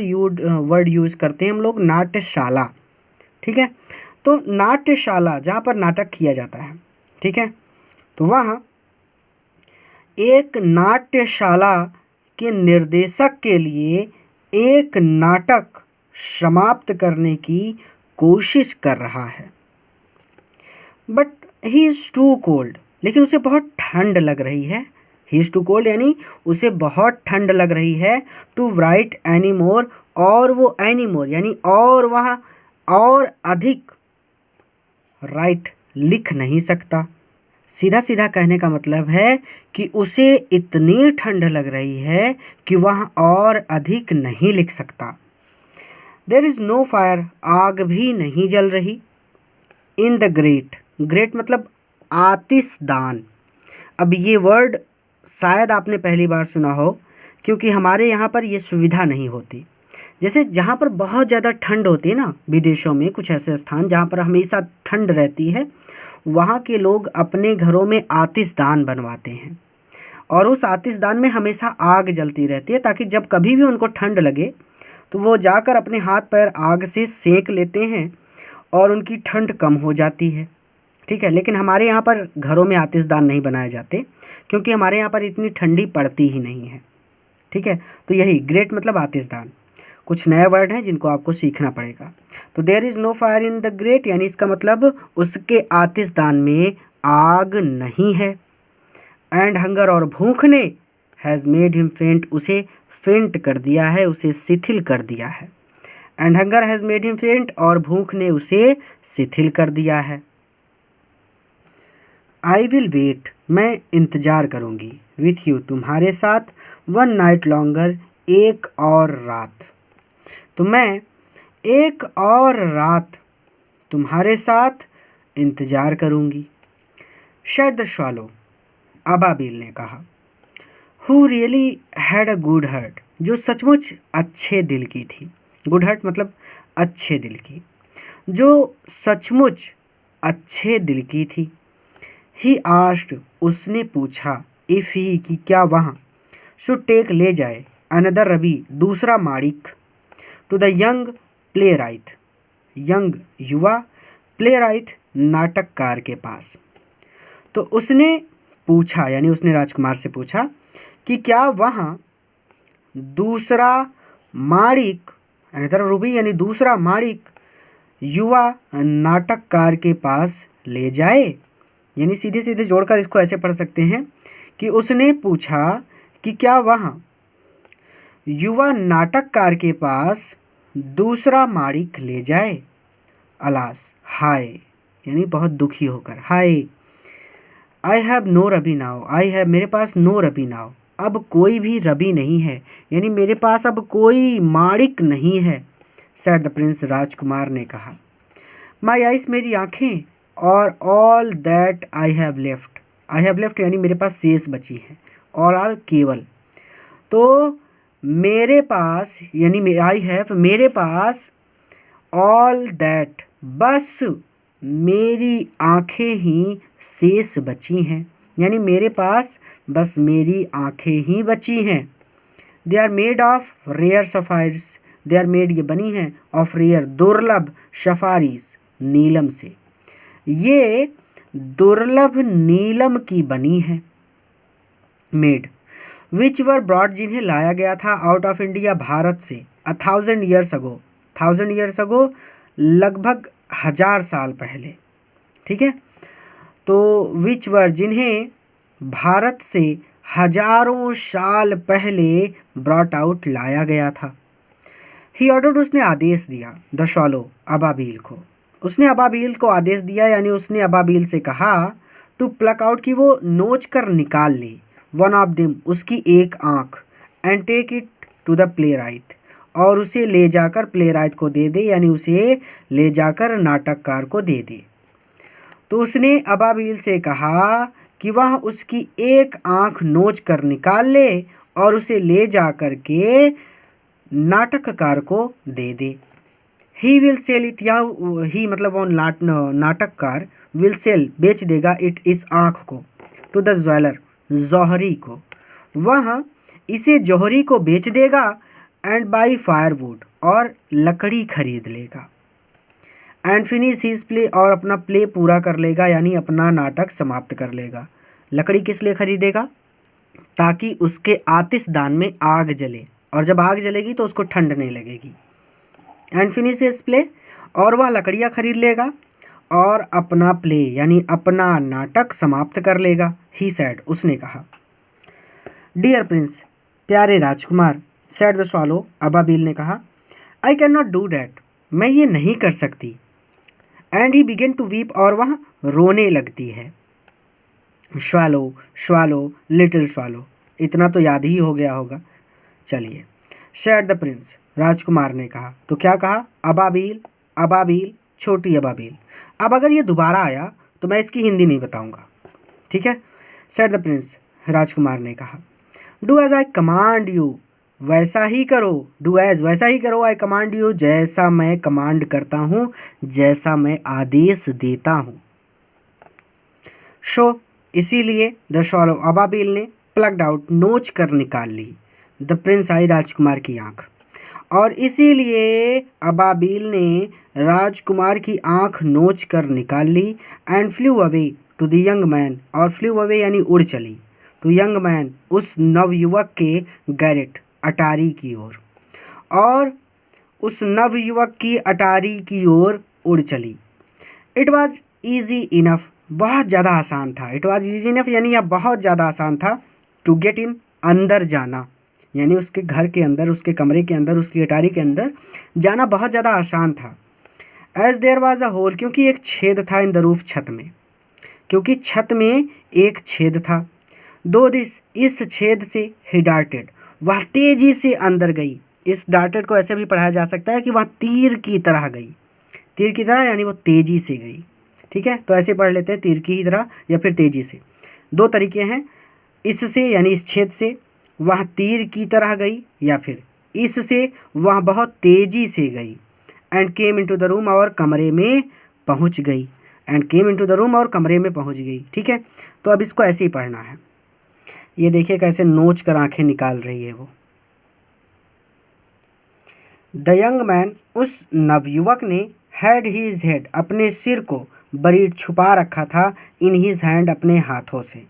[SPEAKER 1] वर्ड यूज़ करते हैं हम लोग, नाट्यशाला, ठीक है, तो नाट्यशाला जहाँ पर नाटक किया जाता है, ठीक है, तो वहाँ एक नाट्यशाला के निर्देशक के लिए एक नाटक समाप्त करने की कोशिश कर रहा है। But he is too cold, लेकिन उसे बहुत ठंड लग रही है, ही इज़ टू कोल्ड यानी उसे बहुत ठंड लग रही है, टू राइट एनी मोर, और वो एनी मोर यानी और वह और अधिक राइट लिख नहीं सकता। सीधा सीधा कहने का मतलब है कि उसे इतनी ठंड लग रही है कि वह और अधिक नहीं लिख सकता। देयर इज़ नो फायर, आग भी नहीं जल रही, इन द ग्रेट, ग्रेट मतलब आतिशदान। अब ये वर्ड शायद आपने पहली बार सुना हो, क्योंकि हमारे यहाँ पर ये सुविधा नहीं होती। जैसे जहाँ पर बहुत ज़्यादा ठंड होती है ना, विदेशों में कुछ ऐसे स्थान जहाँ पर हमेशा ठंड रहती है, वहाँ के लोग अपने घरों में आतिशदान बनवाते हैं, और उस आतिशदान में हमेशा आग जलती रहती है, ताकि जब कभी भी उनको ठंड लगे तो वो जाकर अपने हाथ पैर आग से सेक लेते हैं और उनकी ठंड कम हो जाती है, ठीक है। लेकिन हमारे यहाँ पर घरों में आतिशदान नहीं बनाए जाते, क्योंकि हमारे यहाँ पर इतनी ठंडी पड़ती ही नहीं है, ठीक है। तो यही ग्रेट मतलब आतिशदान। कुछ नए वर्ड हैं जिनको आपको सीखना पड़ेगा। तो there is no fire in the grate, यानी इसका मतलब उसके आतिशदान में आग नहीं है। एंड हंगर, और भूख ने हैज़ मेड हिम फेंट, उसे फेंट कर दिया है, उसे शिथिल कर दिया है। And hunger has made him फेंट, और भूख ने उसे शिथिल कर दिया है। आई विल वेट, मैं इंतज़ार करूँगी, विथ यू, तुम्हारे साथ, वन नाइट लॉन्गर, एक और रात। तो मैं एक और रात तुम्हारे साथ इंतज़ार करूँगी। शेड द शॉलो, अबाबिल ने कहा। Who really had a good heart, जो सचमुच अच्छे दिल की थी। गुड हर्ट मतलब अच्छे दिल की, जो सचमुच अच्छे दिल की थी। ही आस्क्ड, उसने पूछा, इफ़ ही, कि क्या वहाँ, शुड टेक, ले जाए, अनदर रवि, दूसरा माणिक, to the young playwright, young युवा, प्लेराइट नाटककार के पास। तो उसने पूछा, यानी उसने राजकुमार से पूछा कि क्या वहाँ दूसरा माणिक, अनदर रूबी, यानी दूसरा माणिक युवा नाटककार के पास ले जाए। यानी सीधे सीधे जोड़कर इसको ऐसे पढ़ सकते हैं कि उसने पूछा कि क्या वहाँ युवा नाटककार के पास दूसरा माणिक ले जाए। अलास, हाय, यानी बहुत दुखी होकर, हाय। I have no ruby now, I have, मेरे पास, नो रबी नाउ, अब कोई भी रबी नहीं है, यानी मेरे पास अब कोई माणिक नहीं है। सेड द प्रिंस, राजकुमार ने कहा। माई आइस, मेरी आँखें, और all that I have left, I have left यानी मेरे पास शेष बची हैं, और आल केवल। तो मेरे पास, यानी आई हैव, मेरे पास, ऑल दैट, बस मेरी आँखें ही शेष बची हैं, यानी मेरे पास बस मेरी आँखें ही बची हैं। They are made of rare sapphires, they are made, ये बनी हैं, ऑफ रेयर, दुर्लभ, सफ़ारीज, नीलम से, ये दुर्लभ नीलम की बनी है। मेड, विच वर ब्रॉड, जिन्हें लाया गया था, आउट ऑफ इंडिया, भारत से, 1000 ईयर्स अगो, 1000 ईयर्स अगो, लगभग 1000 साल पहले। ठीक है, तो विच वर, जिन्हें भारत से हजारों साल पहले ब्रॉट आउट, लाया गया था। ही ऑर्डर्ड, उसने आदेश दिया, द शॉलो, अबाबील को, उसने अबाबील को आदेश दिया, यानी उसने अबाबील से कहा, टू प्लक आउट, की वो नोच कर निकाल ले, वन ऑफ देम, उसकी एक आँख, and take it to the playwright, और उसे ले जाकर प्लेराइट को दे दे, यानी उसे ले जाकर नाटककार को दे दे। तो उसने अबाबील से कहा कि वह उसकी एक आँख नोच कर निकाल ले और उसे ले जा कर के नाटककार को दे दे। ही विल सेल इट, या ही मतलब वो नाटककार, विल सेल, बेच देगा, इट, इस आँख को, टू द ज्वेलर, जौहरी को, वह इसे जौहरी को बेच देगा, एंड बाई फायरवुड, और लकड़ी खरीद लेगा, एंड फिनिश हिज प्ले, और अपना प्ले पूरा कर लेगा, यानी अपना नाटक समाप्त कर लेगा। लकड़ी किस लिए खरीदेगा? ताकि उसके आतिशदान में आग जले, और जब आग जलेगी तो उसको ठंड नहीं लगेगी। एंड फिनिश हिज प्ले, और वह लकड़ियाँ खरीद लेगा और अपना प्ले यानी अपना नाटक समाप्त कर लेगा। ही सैड, उसने कहा। डियर प्रिंस, प्यारे राजकुमार, सैड द स्वॉलो, अबाबील ने कहा, I can not do that, मैं ये नहीं कर सकती। And he began to weep, और वह रोने लगती है। श्वालो, श्वालो, लिटिल श्वालो, इतना तो याद ही हो गया होगा। चलिए, सैड द प्रिंस, राजकुमार ने कहा। तो क्या कहा? अबाबील, अबाबील, छोटी अबाबील। अब अगर ये दोबारा आया तो मैं इसकी हिंदी नहीं बताऊंगा, ठीक है? सैड द प्रिंस, राजकुमार ने कहा। Do as I command you, वैसा ही करो। डू एज, वैसा ही करो। आई कमांड यू, जैसा मैं कमांड करता हूँ, जैसा मैं आदेश देता हूँ। शो, इसीलिए द शॉलो, अबाबील ने प्लग्ड आउट, नोच कर निकाल ली, द प्रिंस आई, राजकुमार की आँख, और इसीलिए अबाबील ने राजकुमार की आँख नोच कर निकाल ली। And flew away to the young man, और फ्लू अवे यानी उड़ चली, टू यंग मैन, उस नवयुवक के गैरेट, अटारी की ओर, और उस नवयुवक की अटारी की ओर उड़ चली। इट वॉज ईजी इनफ, बहुत ज़्यादा आसान था। इट वॉज ईजी इनफ यानी यह बहुत ज़्यादा आसान था। टू गेट इन, अंदर जाना, यानी उसके घर के अंदर, उसके कमरे के अंदर, उसकी अटारी के अंदर जाना बहुत ज़्यादा आसान था। As there was a hole, क्योंकि एक छेद था इन द रूफ, छत में, क्योंकि छत में एक छेद था। दो दिस, इस छेद से, ही डार्टेड, वह तेजी से अंदर गई। इस डार्टेड को ऐसे भी पढ़ाया जा सकता है कि वह तीर की तरह गई। तीर की तरह यानी वो तेजी से गई। ठीक है, तो ऐसे पढ़ लेते हैं, तीर की तरह या फिर तेजी से। दो तरीके हैं, इससे यानी इस छेद से वह तीर की तरह गई, या फिर इससे वह बहुत तेजी से गई। And came into the room, और कमरे में पहुंच गई। And came into the room, और कमरे में पहुंच गई। ठीक है, तो अब इसको ऐसे ही पढ़ना है। ये देखिए कैसे नोच कर आंखें निकाल रही है वो। द यंग मैन, उस नवयुवक ने, हैड हीज हेड, अपने सिर को, बरीड, छुपा रखा था, इन हीज हैंड, अपने हाथों से।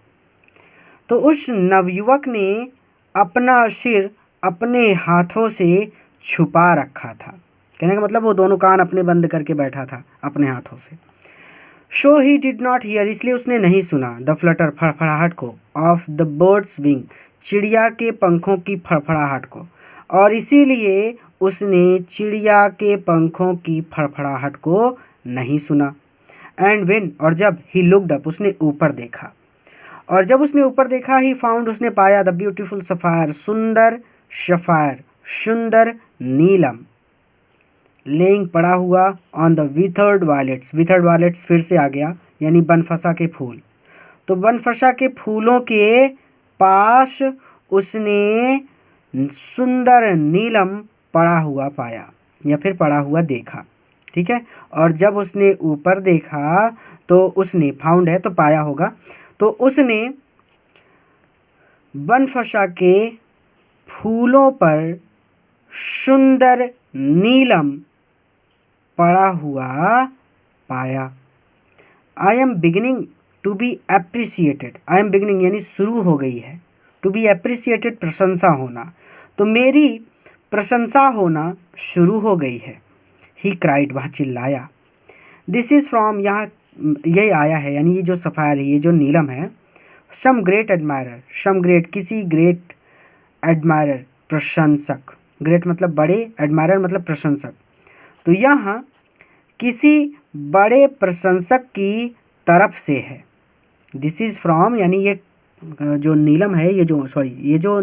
[SPEAKER 1] तो उस नवयुवक ने अपना सिर अपने हाथों से छुपा रखा था। कहने का मतलब वो दोनों कान अपने बंद करके बैठा था अपने हाथों से। Show he did not here, इसलिए उसने नहीं सुना, द फ्लटर, फड़फड़ाहट को, ऑफ द बर्ड्स विंग, चिड़िया के पंखों की फड़फड़ाहट को, और इसीलिए उसने चिड़िया के पंखों की फड़फड़ाहट को नहीं सुना। एंड वेन, और जब, ही लुक्ड अप, उसने ऊपर देखा, और जब उसने ऊपर देखा, ही फाउंड, उसने पाया, द ब्यूटीफुल सफ़ायर, सुंदर सफ़ायर, सुंदर नीलम, लेइंग, पड़ा हुआ, on the withered violets, withered violets फिर से आ गया, यानी बनफसा के फूल। तो बनफसा के फूलों के पास उसने सुंदर नीलम पड़ा हुआ पाया, या फिर पड़ा हुआ देखा। ठीक है, और जब उसने ऊपर देखा तो उसने, फाउंड है तो पाया होगा, तो उसने बनफसा के फूलों पर सुंदर नीलम पड़ा हुआ पाया। I am beginning to be appreciated, I am beginning यानी शुरू हो गई है, टू बी एप्रिसिएटेड, प्रशंसा होना, तो मेरी प्रशंसा होना शुरू हो गई है। ही क्राइड, वह चिल्लाया। दिस इज़ फ्रॉम, यहाँ यही आया है, यानी ये जो सफ़ायर है, ये जो नीलम है, some great admirer, some great, किसी ग्रेट, एडमायरर, प्रशंसक, ग्रेट मतलब बड़े, एडमायरर मतलब प्रशंसक, तो यहाँ किसी बड़े प्रशंसक की तरफ से है। दिस इज़ फ्रॉम यानी ये जो नीलम है, ये जो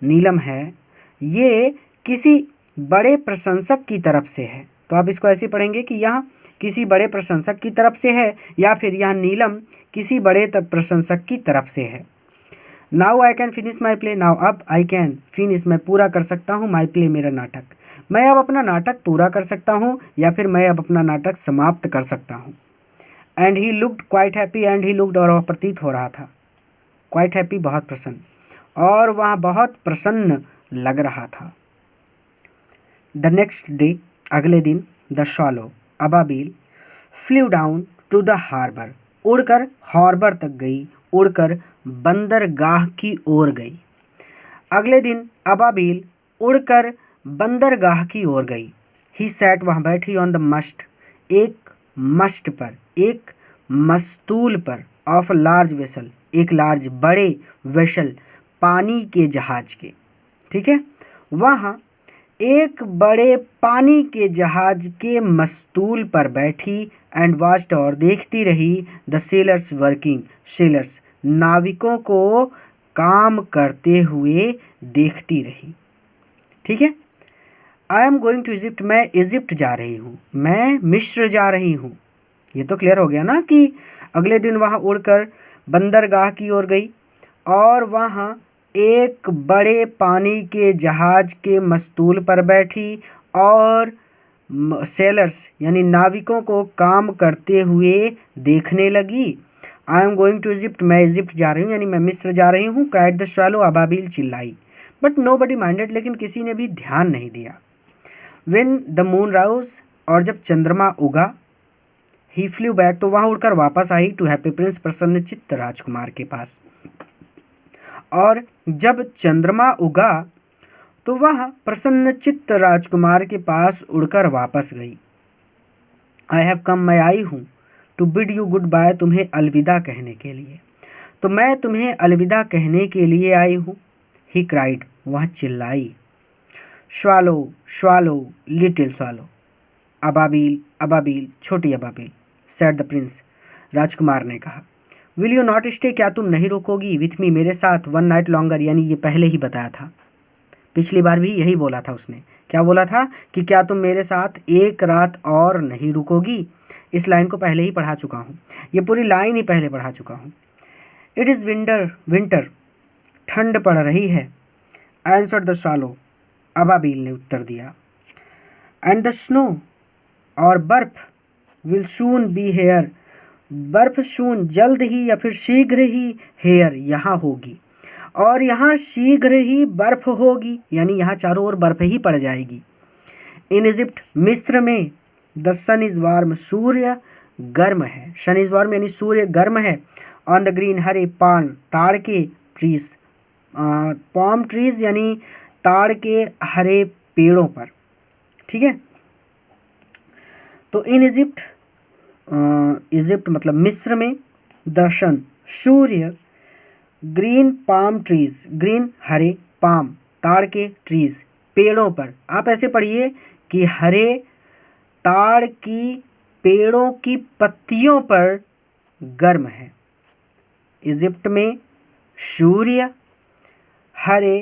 [SPEAKER 1] नीलम है, ये किसी बड़े प्रशंसक की तरफ से है। तो आप इसको ऐसे पढ़ेंगे कि यहाँ किसी बड़े प्रशंसक की तरफ से है, या फिर यह नीलम किसी बड़े प्रशंसक की तरफ से है। Now I can finish my play, now अब आई कैन फिनिश, मैं पूरा कर सकता हूँ, माई प्ले, मेरा नाटक, मैं अब अपना नाटक पूरा कर सकता हूँ, या फिर मैं अब अपना नाटक समाप्त कर सकता हूँ। And he looked quite happy, and he looked, और वह प्रतीत हो रहा था, क्वाइट हैप्पी बहुत प्रसन्न, और वह बहुत प्रसन्न लग रहा था। द नेक्स्ट डे, अगले दिन, द शॉलो, अबाबिल, flew down to the harbour, उड़कर हार्बर तक गई, उड़कर बंदरगाह की ओर गई। अगले दिन अबाबिल उड़कर बंदरगाह की ओर गई। ही सैट, वहाँ बैठी, ऑन द मस्ट, एक मस्ट पर, एक मस्तूल पर, ऑफ अ लार्ज वेसल, एक लार्ज, बड़े वेसल, पानी के जहाज के। ठीक है, वहाँ एक बड़े पानी के जहाज के मस्तूल पर बैठी, एंड वाच्ड, और देखती रही, द सेलर्स वर्किंग, सेलर्स नाविकों को काम करते हुए देखती रही। ठीक है, I am going to Egypt, मैं इजिप्ट जा रही हूँ, मैं मिस्र जा रही हूँ। ये तो क्लियर हो गया ना कि अगले दिन वहाँ उड़कर बंदरगाह की ओर गई, और वहाँ एक बड़े पानी के जहाज के मस्तूल पर बैठी, और सेलर्स यानी नाविकों को काम करते हुए देखने लगी। I am going to Egypt, मैं इजिप्ट जा रही हूँ, यानी मैं मिस्र जा रही हूँ। क्राइड द स्वैलो, अबाबिल चिल्लाई, बट नो बडी माइंडेड, लेकिन किसी ने भी ध्यान नहीं दिया। व्हेन द मून राउज, और जब चंद्रमा उगा, ही फ्लू बैक, तो वहाँ उड़कर वापस आई, टू हैप्पी प्रिंस, प्रसन्नचित्त राजकुमार के पास। और जब चंद्रमा उगा तो वह प्रसन्नचित्त राजकुमार के पास उड़कर वापस गई। आई हैव कम, मैं आई हूँ, to bid you goodbye, तुम्हें अलविदा कहने के लिए। तो मैं तुम्हें अलविदा कहने के लिए आई हूँ। ही क्राइड, वह चिल्लाई। Swallow swallow little swallow, Ababeel Ababeel छोटी अबाबील, सेड द प्रिंस, राजकुमार ने कहा। विल यू नॉट स्टे, क्या तुम नहीं रुकोगी, विथ मी, मेरे साथ, वन नाइट लॉन्गर, यानी ये पहले ही बताया था, पिछली बार भी यही बोला था उसने। क्या बोला था कि क्या तुम मेरे साथ एक रात और नहीं रुकोगी। इस लाइन को पहले ही पढ़ा चुका हूँ, ये पूरी लाइन ही पहले पढ़ा चुका हूँ। इट इज़ विंटर, विंटर, ठंड पड़ रही है। आंसर्ड द स्वालो, अबाबील ने उत्तर दिया। एंड द स्नो, और बर्फ, विल सून बी हेयर, बर्फ सून, जल्द ही या फिर शीघ्र ही, हेयर, यहाँ होगी, और यहाँ शीघ्र ही बर्फ होगी, यानी यहाँ चारों ओर बर्फ ही पड़ जाएगी। इन इजिप्ट, मिस्र में, द सन इज वार्म, सूर्य गर्म है, सन इज वार्म यानी सूर्य गर्म है। ऑन द ग्रीन, हरे, पान, ताड़ के, ट्रीज, पाम ट्रीज यानी ताड़ के हरे पेड़ों पर, ठीक है। तो इन इजिप्ट, इजिप्ट मतलब मिस्र में, द सन, सूर्य, ग्रीन पाम ट्रीज, ग्रीन हरे, पाम ताड़ के, ट्रीज पेड़ों पर। आप ऐसे पढ़िए कि हरे ताड़ की पेड़ों की पत्तियों पर गर्म है। इजिप्ट में सूर्य हरे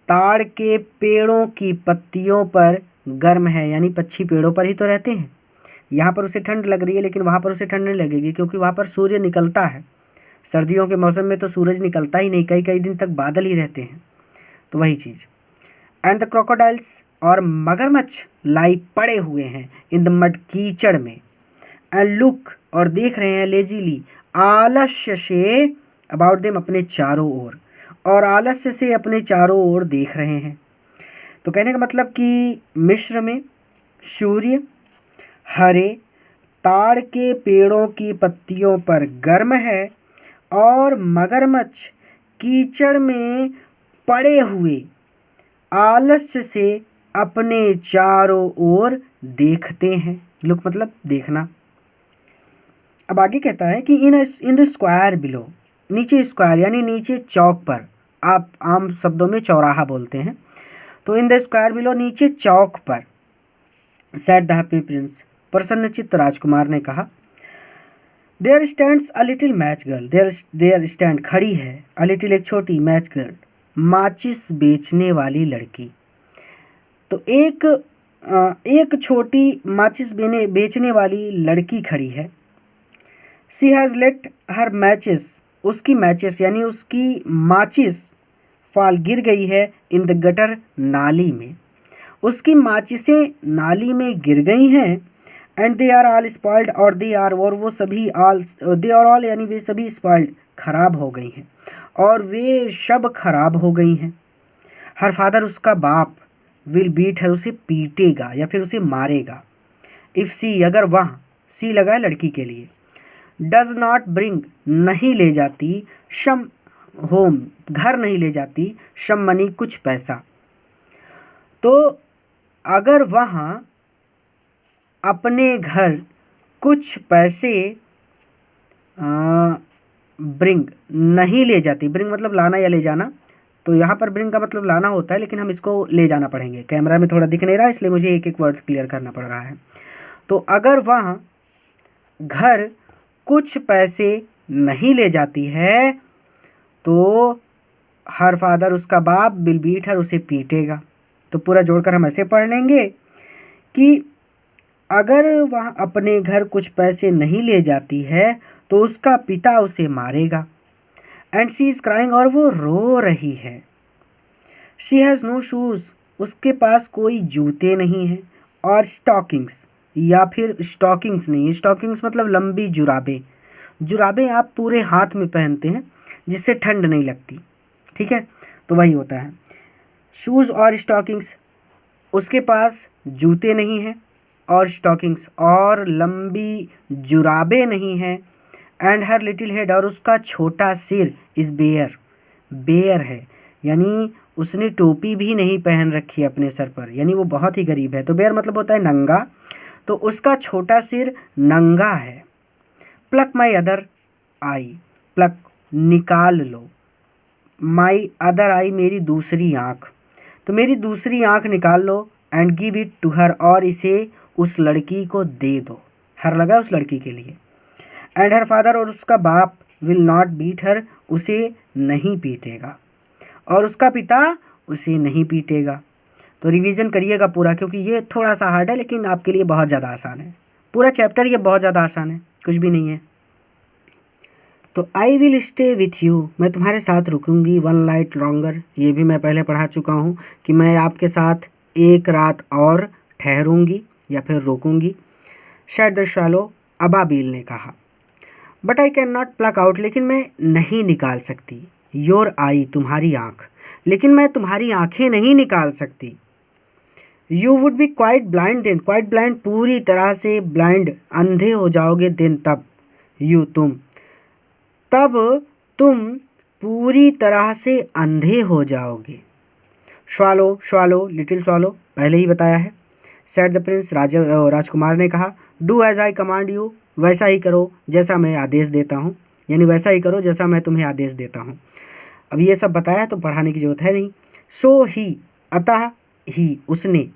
[SPEAKER 1] ताड़ के पेड़ों की पत्तियों पर गर्म है, यानी पक्षी पेड़ों पर ही तो रहते हैं। यहाँ पर उसे ठंड लग रही है, लेकिन वहाँ पर उसे ठंड नहीं लगेगी, क्योंकि वहाँ पर सूर्य निकलता है। सर्दियों के मौसम में तो सूरज निकलता ही नहीं, कई कई दिन तक बादल ही रहते हैं, तो वही चीज़। एंड द क्रोकोडाइल्स, और मगरमच्छ, लाई पड़े हुए हैं, इन द मड, कीचड़ में। एंड लुक, और देख रहे हैं, लेजीली, आलस्य से, अबाउट देम, अपने चारों ओर, और आलस्य से अपने चारों ओर देख रहे हैं। तो कहने का मतलब कि मिस्र में सूर्य हरे ताड़ के पेड़ों की पत्तियों पर गर्म है, और मगरमच्छ कीचड़ में पड़े हुए आलस्य से अपने चारों ओर देखते हैं। लुक मतलब देखना। अब आगे कहता है कि इन द स्क्वायर बिलो, नीचे स्क्वायर यानी नीचे चौक पर, आप आम शब्दों में चौराहा बोलते हैं, तो इन द स्क्वायर बिलो, नीचे चौक पर, सेड द हैप्पी प्रिंस, प्रसन्नचित्त राजकुमार ने कहा। There stands a little match girl, there stand, खड़ी है, अ लिटिल, एक छोटी, मैच गर्ल, माचिस बेचने वाली लड़की। तो एक छोटी माचिस बेचने वाली लड़की खड़ी है। She has let her matches, उसकी मैचेस यानी उसकी माचिस, फाल, गिर गई है, इन द गटर, नाली में, उसकी माचिसें नाली में गिर गई हैं। And they are all spoiled, और दे आर, और वो सभी, ऑल, दे आर ऑल यानी वे सभी, स्पॉइल्ड, खराब हो गई हैं, और वे सब खराब हो गई हैं। हर फादर, उसका बाप, विल बीट हर, उसे पीटेगा या फिर उसे मारेगा। इफ़ सी, अगर वह, सी लगा है लड़की के लिए, डज नॉट ब्रिंग, नहीं ले जाती, शम होम, घर नहीं ले जाती, शम मनी, कुछ पैसा। तो अगर वह अपने घर कुछ पैसे ब्रिंग, नहीं ले जाती, ब्रिंग मतलब लाना या ले जाना, तो यहाँ पर ब्रिंग का मतलब लाना होता है, लेकिन हम इसको ले जाना पढ़ेंगे। कैमरा में थोड़ा दिख नहीं रहा, इसलिए मुझे एक एक वर्ड क्लियर करना पड़ रहा है। तो अगर वह घर कुछ पैसे नहीं ले जाती है, तो हर फादर, उसका बाप, विल बीट हर, उसे पीटेगा। तो पूरा जोड़कर हम ऐसे पढ़ लेंगे कि अगर वह अपने घर कुछ पैसे नहीं ले जाती है, तो उसका पिता उसे मारेगा। एंड शी इज़ क्राइंग, और वो रो रही है। शी हैज़ नो शूज़, उसके पास कोई जूते नहीं हैं, और स्टॉकिंग्स, या फिर स्टॉकिंग्स नहीं है, स्टॉकिंग्स मतलब लंबी जुराबें, जुराबें आप पूरे हाथ में पहनते हैं जिससे ठंड नहीं लगती, ठीक है, तो वही होता है। शूज़ और स्टॉकिंग्स, उसके पास जूते नहीं हैं, और स्टॉकिंग्स, और लंबी जुराबें नहीं हैं। एंड हर लिटिल हेड, और उसका छोटा सिर, इज़ बेयर, बेयर है, यानी उसने टोपी भी नहीं पहन रखी अपने सर पर, यानी वो बहुत ही गरीब है। तो बेयर मतलब होता है नंगा, तो उसका छोटा सिर नंगा है। Pluck my other eye, pluck निकाल लो, माई अदर आई मेरी दूसरी आँख, तो मेरी दूसरी आँख निकाल लो, and give it to her, और इसे उस लड़की को दे दो। हर लगा उस लड़की के लिए। एंड हर फादर, और उसका बाप, विल नॉट बीट हर, उसे नहीं पीटेगा, और उसका पिता उसे नहीं पीटेगा। तो रिवीजन करिएगा पूरा, क्योंकि ये थोड़ा सा हार्ड है लेकिन आपके लिए बहुत ज़्यादा आसान है। पूरा चैप्टर ये बहुत ज़्यादा आसान है, कुछ भी नहीं है। तो I will stay with you, मैं तुम्हारे साथ रुकूंगी, वन नाइट लॉन्गर, ये भी मैं पहले पढ़ा चुका हूँ कि मैं आपके साथ एक रात और ठहरूंगी या फिर रुकूंगी। शायद द शैलो, अबाबील ने कहा। But I can not plug out, लेकिन मैं नहीं निकाल सकती। योर आई, तुम्हारी आँख, लेकिन मैं तुम्हारी आँखें नहीं निकाल सकती। You would be quite blind then, quite blind पूरी तरह से ब्लाइंड, अंधे हो जाओगे, देन तब, यू तुम, तब तुम पूरी तरह से अंधे हो जाओगे। स्वालो, स्वालो, लिटिल स्वालो, पहले ही बताया है। सेड द प्रिंस, राजकुमार ने कहा। Do as I command you, वैसा ही करो जैसा मैं आदेश देता हूँ, यानी वैसा ही करो जैसा मैं तुम्हें आदेश देता हूँ। अब ये सब बताया तो पढ़ाने की जरूरत है नहीं। सो ही, अतः ही, उसने,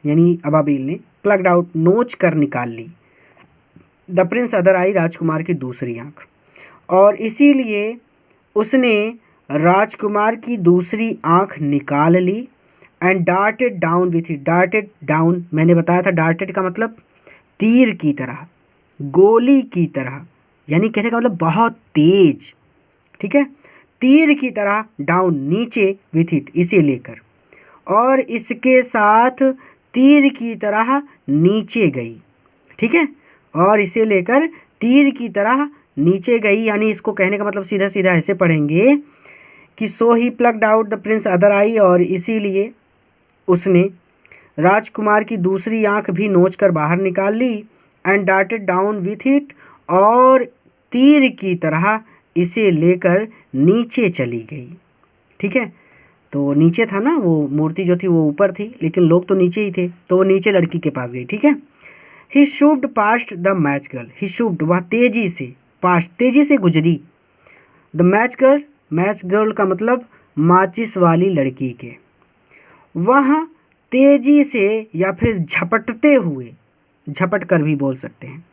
[SPEAKER 1] यानी अबाबील ने, प्लग्ड आउट, नोच कर निकाल ली, द प्रिंस अदर आई, राजकुमार की दूसरी आँख, और इसीलिए उसने राजकुमार की दूसरी आँख निकाल ली। And darted down with it, darted down मैंने बताया था, डार्टेड का मतलब तीर की तरह, गोली की तरह, यानी कहने का मतलब बहुत तेज, ठीक है, तीर की तरह, डाउन नीचे, विथ इट इसे लेकर, और इसके साथ तीर की तरह नीचे गई, ठीक है, और इसे लेकर तीर की तरह नीचे गई, यानी इसको कहने का मतलब सीधा सीधा ऐसे पढ़ेंगे कि so he plucked out the prince other eye, और इसीलिए उसने राजकुमार की दूसरी आँख भी नोच कर बाहर निकाल ली। And darted down with it, और तीर की तरह इसे लेकर नीचे चली गई, ठीक है। तो नीचे था ना, वो मूर्ति जो थी वो ऊपर थी, लेकिन लोग तो नीचे ही थे, तो वो नीचे लड़की के पास गई, ठीक है। ही शूव्ड पास्ट द मैच गर्ल, ही शूव्ड वह तेजी से, पास्ट तेजी से गुजरी, the match girl, match girl का मतलब माचिस वाली लड़की के, वह तेजी से या फिर झपटते हुए, झपट कर भी बोल सकते हैं,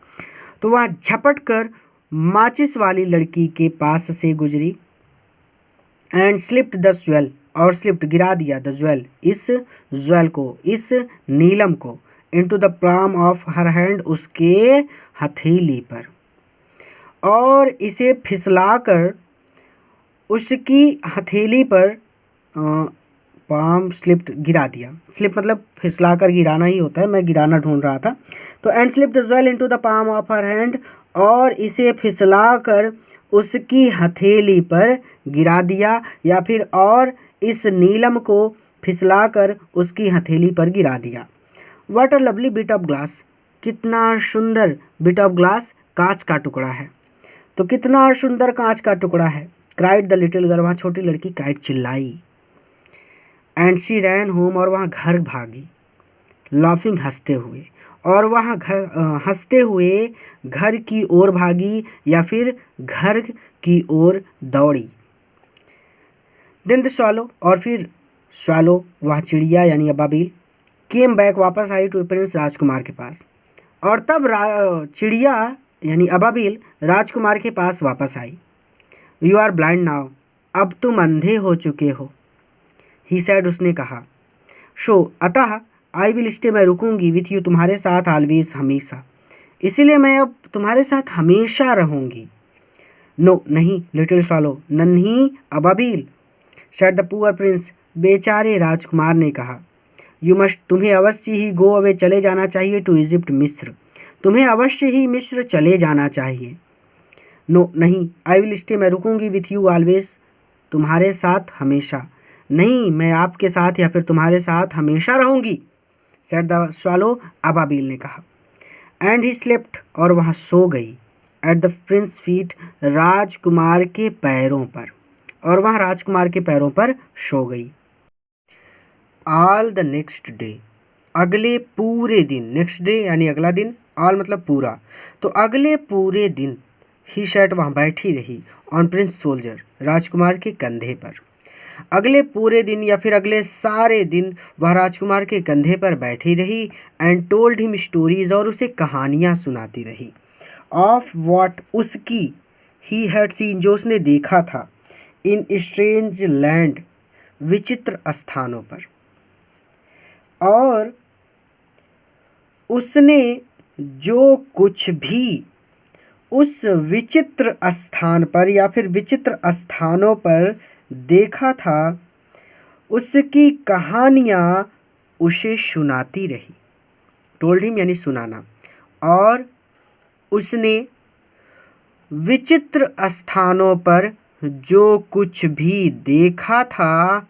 [SPEAKER 1] तो वह झपट कर माचिस वाली लड़की के पास से गुजरी। एंड स्लिप्ड द ज्वेल, और स्लिप्ड गिरा दिया, द ज्वेल इस ज्वेल को, इस नीलम को, into the palm of her hand उसके हथेली पर, और इसे फिसलाकर उसकी हथेली पर, पाम स्लिप्ड गिरा दिया, स्लिप मतलब फिसलाकर गिराना ही होता है, मैं गिराना ढूंढ रहा था। तो and slip the jewel into the palm of her hand, और इसे फिसलाकर उसकी हथेली पर गिरा दिया, या फिर और इस नीलम को फिसलाकर उसकी हथेली पर गिरा दिया। What a lovely bit of glass, कितना सुंदर, बिट ऑफ ग्लास कांच का टुकड़ा है, तो कितना सुंदर कांच का टुकड़ा है। क्राइड द लिटिल गर्ल, वहाँ छोटी लड़की क्राइड चिल्लाई। एंड शी रैन होम, और वहाँ घर भागी, लाफिंग हंसते हुए, और वहाँ घर हंसते हुए घर की ओर भागी या फिर घर की ओर दौड़ी। देन द स्वैलो, और फिर स्वैलो वह चिड़िया यानी अबाबील, केम बैक वापस आई टू प्रिंस राजकुमार के पास, और तब चिड़िया यानी अबाबील राजकुमार के पास वापस आई। यू आर ब्लाइंड नाउ, अब तुम अंधे हो चुके हो, ही सैड उसने कहा। शो अतः आई विल स्टे, मैं रुकूंगी, विथ यू तुम्हारे साथ, ऑलवेज हमेशा, इसीलिए मैं अब तुम्हारे साथ हमेशा रहूंगी। नो नहीं, लिटिल स्वैलो, नन्ही Ababeel, sad the poor Prince, बेचारे राजकुमार ने कहा। यू मस्ट, तुम्हें अवश्य ही, गो अवे, चले जाना चाहिए, टू इजिप्ट, मिस्र, तुम्हें अवश्य ही मिस्र चले जाना चाहिए। नो नहीं, आई विल स्टे, मैं रुकूंगी, विथ यू ऑलवेज, तुम्हारे साथ हमेशा, नहीं मैं आपके साथ या फिर तुम्हारे साथ हमेशा रहूंगी, सेड द स्वैलो, अबाबील ने कहा। एंड ही स्लेप्ट, और वहाँ सो गई, एट द प्रिंस फीट, राजकुमार के पैरों पर, और वहाँ राजकुमार के पैरों पर सो गई। ऑल द नेक्स्ट डे, अगले पूरे दिन, नेक्स्ट डे यानी अगला दिन, ऑल मतलब पूरा, तो अगले पूरे दिन ही सैट वहाँ बैठी रही ऑन प्रिंस सोल्जर, राजकुमार के कंधे पर। अगले पूरे दिन या फिर अगले सारे दिन वह राजकुमार के कंधे पर बैठी रही एंड टोल्ड हिम स्टोरीज, और उसे कहानियाँ सुनाती रही, ऑफ वॉट उसकी, ही हैड सीन जो उसने देखा था, इन स्ट्रेंज लैंड विचित्र स्थानों पर, और उसने जो कुछ भी उस विचित्र स्थान पर या फिर विचित्र स्थानों पर देखा था उसकी कहानियाँ उसे सुनाती रही। टोल्ड हिम यानी सुनाना, और उसने विचित्र स्थानों पर जो कुछ भी देखा था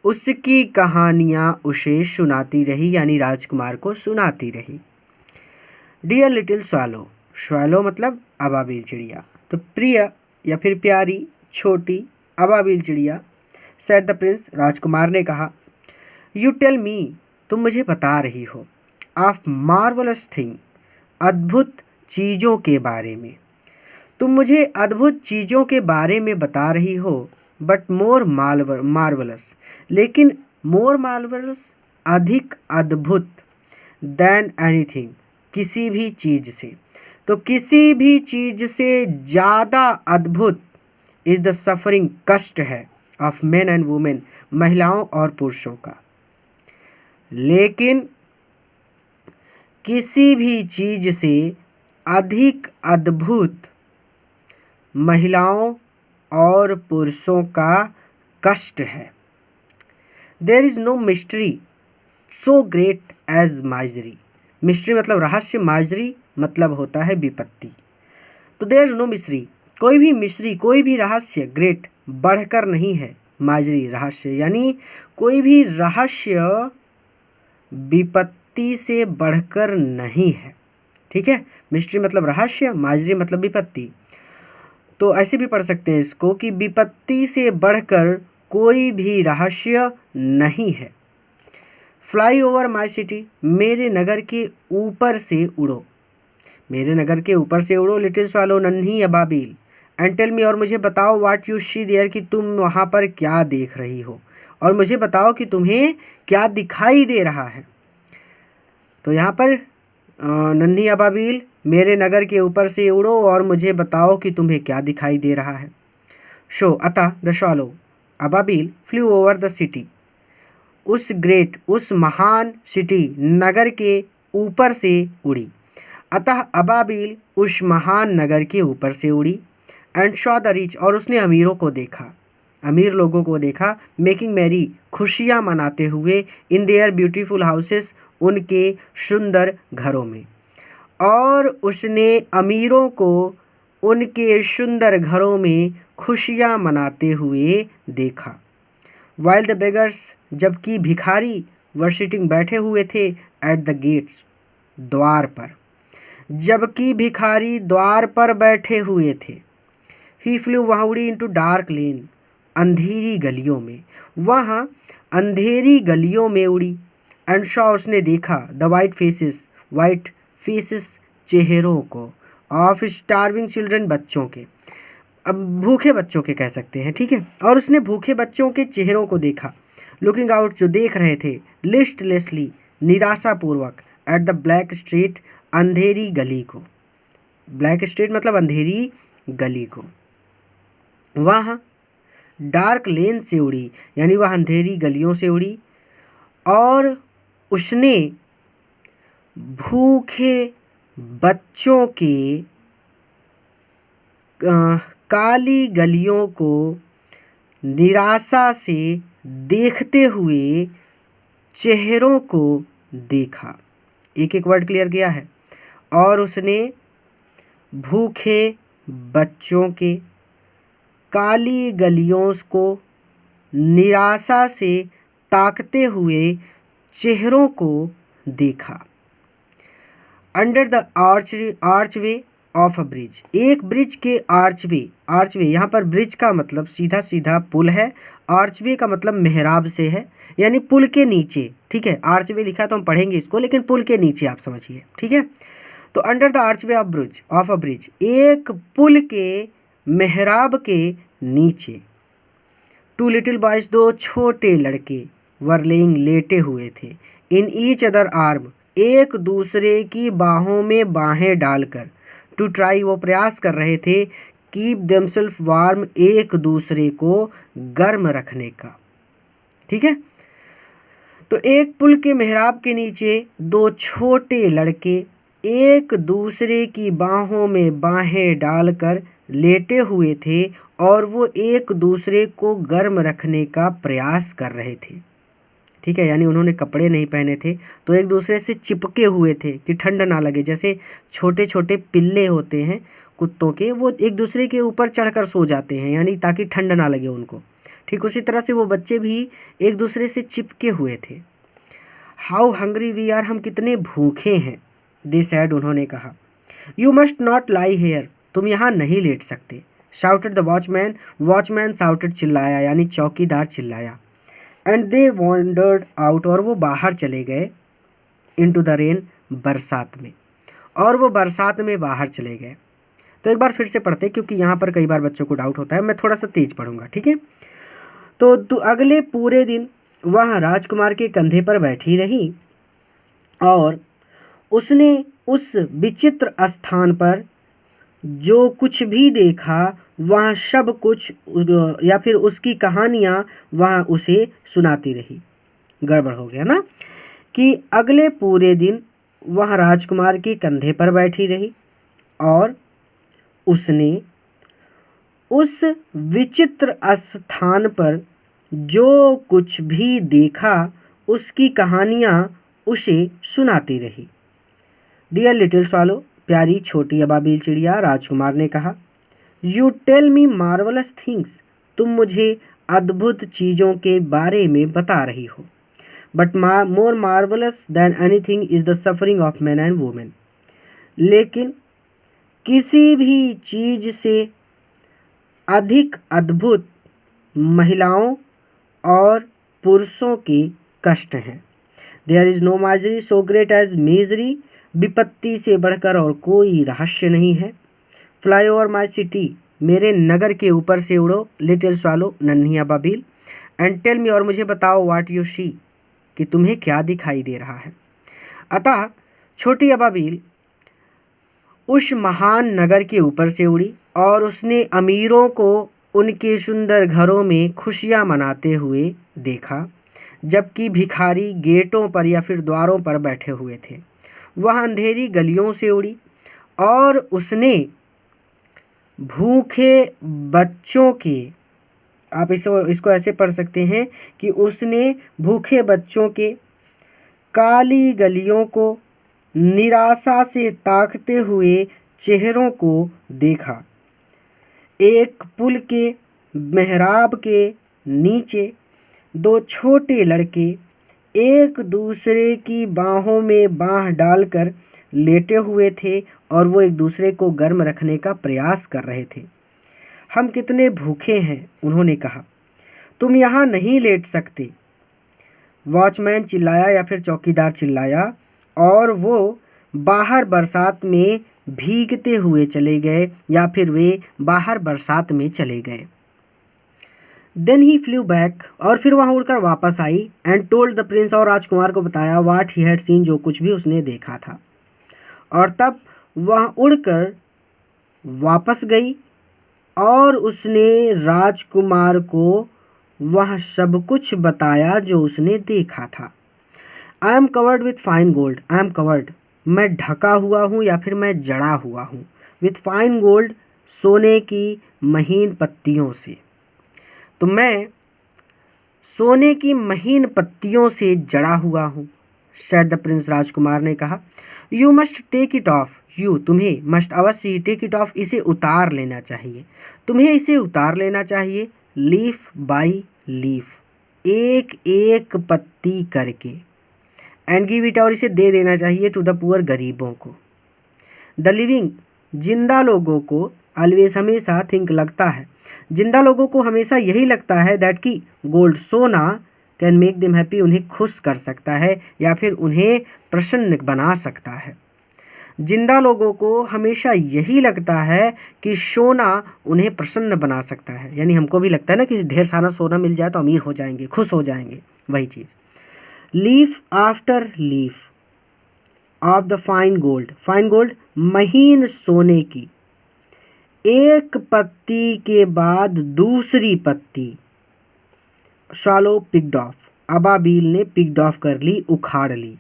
[SPEAKER 1] उसकी कहानियाँ उसे सुनाती रही, यानी राजकुमार को सुनाती रही। डियर लिटिल स्वैलो, स्वैलो मतलब अबाबिल चिड़िया, तो प्रिय या फिर प्यारी छोटी अबाबिल चिड़िया, सेड द प्रिंस, राजकुमार ने कहा, यू टेल मी, तुम मुझे बता रही हो, ऑफ मार्वलस थिंग, अद्भुत चीज़ों के बारे में, तुम मुझे अद्भुत चीज़ों के बारे में बता रही हो, बट मोर मार्वलस, लेकिन मोर मार्वलस अधिक अद्भुत, दैन एनीथिंग, किसी भी चीज़ से, तो किसी भी चीज़ से ज़्यादा अद्भुत इज़ द सफरिंग, कष्ट है, ऑफ मेन एंड वुमेन, महिलाओं और पुरुषों का। लेकिन किसी भी चीज़ से अधिक अद्भुत महिलाओं और पुरुषों का कष्ट है। There is no mystery so great as misery, mystery मतलब रहस्य, माइजरी मतलब होता है विपत्ति, तो देयर इज़ नो मिस्ट्री, कोई भी मिस्ट्री, कोई भी रहस्य, ग्रेट बढ़कर नहीं है, माइजरी रहस्य, यानी कोई भी रहस्य विपत्ति से बढ़कर नहीं है। ठीक है, मिस्ट्री मतलब रहस्य, माइजरी मतलब विपत्ति, तो ऐसे भी पढ़ सकते हैं इसको कि विपत्ति से बढ़कर कोई भी रहस्य नहीं है। फ्लाई ओवर माई सिटी, मेरे नगर के ऊपर से उड़ो, मेरे नगर के ऊपर से उड़ो, लिटिल स्वैलो नन्ही अबाबिल, एंड टेल मी, और मुझे बताओ, व्हाट यू सी देयर, कि तुम वहाँ पर क्या देख रही हो, और मुझे बताओ कि तुम्हें क्या दिखाई दे रहा है। तो यहाँ पर नन्ही अबाबिल, मेरे नगर के ऊपर से उड़ो और मुझे बताओ कि तुम्हें क्या दिखाई दे रहा है। शो अतः the swallow Ababil flu over the city, उस ग्रेट, उस महान सिटी, नगर के ऊपर से उड़ी, अतः अबाबिल उस महान नगर के ऊपर से उड़ी, एंड शॉ द रिच, और उसने अमीरों को देखा, अमीर लोगों को देखा, मेकिंग मैरी, खुशियाँ मनाते हुए, इन देयर ब्यूटीफुल हाउसेस, उनके सुंदर घरों में, और उसने अमीरों को उनके सुंदर घरों में खुशियाँ मनाते हुए देखा। वाइल द बेगर्स, जबकि भिखारी, वर सिटिंग बैठे हुए थे, एट द गेट्स, द्वार पर, जबकि भिखारी द्वार पर बैठे हुए थे। ही फ्लू, वहाँ उड़ी, इंटू डार्क लेन, अंधेरी गलियों में, वहाँ अंधेरी गलियों में उड़ी, एंड शॉ, उसने देखा, the white faces, white faces चेहरों को, ऑफ स्टार्विंग चिल्ड्रन, बच्चों के, अब भूखे बच्चों के कह सकते हैं, ठीक है, और उसने भूखे बच्चों के चेहरों को देखा, लुकिंग आउट, जो देख रहे थे, लिस्टलेसली, निराशापूर्वक, एट द ब्लैक स्ट्रीट, अंधेरी गली को, ब्लैक स्ट्रीट मतलब अंधेरी गली को, वहाँ डार्क लेन से उड़ी, यानी वह अंधेरी गलियों से उड़ी, और उसने भूखे बच्चों के काली गलियों को निराशा से देखते हुए चेहरों को देखा। एक एक वर्ड क्लियर किया है। और उसने भूखे बच्चों के काली गलियों को निराशा से ताकते हुए चेहरों को देखा। Under the archway of a bridge, एक ब्रिज के आर्चवे, आर्चवे यहाँ पर ब्रिज का मतलब सीधा सीधा पुल है, आर्चवे का मतलब मेहराब से है, यानी पुल के नीचे, ठीक है। आर्चवे लिखा है तो हम पढ़ेंगे इसको, लेकिन पुल के नीचे आप समझिए, ठीक है। तो under the archway of a bridge, एक पुल के मेहराब के नीचे। टू लिटिल बॉयज, दो छोटे लड़के, वर लेइंग, लेटे हुए थे। इन ईच अदर आर्म, एक दूसरे की बाहों में बाहें डालकर। टू ट्राई, वो प्रयास कर रहे थे। कीप देमसेल्फ वार्म, एक दूसरे को गर्म रखने का, ठीक है। तो एक पुल के मेहराब के नीचे दो छोटे लड़के एक दूसरे की बाहों में बाहें डालकर लेटे हुए थे और वो एक दूसरे को गर्म रखने का प्रयास कर रहे थे, ठीक है। यानी उन्होंने कपड़े नहीं पहने थे तो एक दूसरे से चिपके हुए थे कि ठंड ना लगे। जैसे छोटे छोटे पिल्ले होते हैं कुत्तों के, वो एक दूसरे के ऊपर चढ़कर सो जाते हैं, यानी ताकि ठंड ना लगे उनको। ठीक उसी तरह से वो बच्चे भी एक दूसरे से चिपके हुए थे। हाउ हंग्री वी आर, हम कितने भूखे हैं। दे सैड, उन्होंने कहा। You must not lie here, तुम यहाँ नहीं लेट सकते। Shouted the watchman, watchman shouted, चिल्लाया, यानी चौकीदार चिल्लाया। एंड दे वॉन्डर्ड आउट, और वो बाहर चले गए। इनटू द रेन, बरसात में, और वो बरसात में बाहर चले गए। तो एक बार फिर से पढ़ते, क्योंकि यहाँ पर कई बार बच्चों को डाउट होता है, मैं थोड़ा सा तेज पढ़ूंगा, ठीक है। तो अगले पूरे दिन वह राजकुमार के कंधे पर बैठी रही और उसने उस विचित्र स्थान पर जो कुछ भी देखा वह सब कुछ या फिर उसकी कहानियाँ वह उसे सुनाती रही। गड़बड़ हो गया ना, कि अगले पूरे दिन वह राजकुमार के कंधे पर बैठी रही और उसने उस विचित्र स्थान पर जो कुछ भी देखा उसकी कहानियाँ उसे सुनाती रही। डियर लिटिल स्वालो, प्यारी छोटी अबाबिल चिड़िया, राजकुमार ने कहा। You tell me marvellous things, तुम मुझे अद्भुत चीज़ों के बारे में बता रही हो। But more marvellous than anything is the suffering of men and women, लेकिन किसी भी चीज़ से अधिक अद्भुत महिलाओं और पुरुषों के कष्ट हैं। There is no mystery so great as misery, विपत्ति से बढ़कर और कोई रहस्य नहीं है। फ्लाई ओवर माई सिटी, मेरे नगर के ऊपर से उड़ो, लिटिल स्वालो, नन्ही अबाबिल। एंड टेल मी, और मुझे बताओ, व्हाट यू सी, कि तुम्हें क्या दिखाई दे रहा है। अतः छोटी अबाबिल उस महान नगर के ऊपर से उड़ी और उसने अमीरों को उनके सुंदर घरों में खुशियां मनाते हुए देखा, जबकि भिखारी गेटों पर या फिर द्वारों पर बैठे हुए थे। वह अंधेरी गलियों से उड़ी और उसने भूखे बच्चों के, आप इसको ऐसे पढ़ सकते हैं कि उसने भूखे बच्चों के काली गलियों को, निराशा से ताकते हुए चेहरों को देखा। एक पुल के मेहराब के नीचे दो छोटे लड़के एक दूसरे की बाहों में बाह डालकर लेटे हुए थे और वो एक दूसरे को गर्म रखने का प्रयास कर रहे थे। हम कितने भूखे हैं, उन्होंने कहा। तुम यहाँ नहीं लेट सकते, वॉचमैन चिल्लाया या फिर चौकीदार चिल्लाया, और वो बाहर बरसात में भीगते हुए चले गए या फिर वे बाहर बरसात में चले गए। देन ही फ्लू बैक, और फिर वहाँ उड़कर वापस आई। एंड टोल्ड द प्रिंस, और राजकुमार को बताया, व्हाट ही हैड सीन, जो कुछ भी उसने देखा था। और तब वह उड़कर वापस गई और उसने राजकुमार को वह सब कुछ बताया जो उसने देखा था। I am covered with fine gold, I am covered, मैं ढका हुआ हूँ या फिर मैं जड़ा हुआ हूँ, विथ फाइन गोल्ड, सोने की महीन पत्तियों से। तो मैं सोने की महीन पत्तियों से जड़ा हुआ हूँ, सेड द प्रिंस, राजकुमार ने कहा। You must take it off, you, तुम्हें, मस्ट, अवश्य ही, टेक इट ऑफ, इसे उतार लेना चाहिए, तुम्हें इसे उतार लेना चाहिए, लीफ बाई लीफ, एक एक पत्ती करके। एंड गिव इट, और इसे दे देना चाहिए, टू द पुअर, गरीबों को। द लिविंग, जिंदा लोगों को, ऑलवेज हमेशा, थिंक लगता है। जिंदा लोगों को हमेशा यही लगता है दैट कि गोल्ड सोना कैन मेक देम हैप्पी, उन्हें खुश कर सकता है या फिर उन्हें प्रसन्न बना सकता है। जिंदा लोगों को हमेशा यही लगता है कि सोना उन्हें प्रसन्न बना सकता है, यानी हमको भी लगता है ना कि ढेर सारा सोना मिल जाए तो अमीर हो जाएंगे, खुश हो जाएंगे, वही चीज़। Leaf after leaf of the fine gold, fine gold महीन सोने की, एक पत्ती के बाद दूसरी पत्ती, स्वालो पिक्ड ऑफ, अबाबील ने पिक्ड ऑफ कर ली, उखाड़ ली।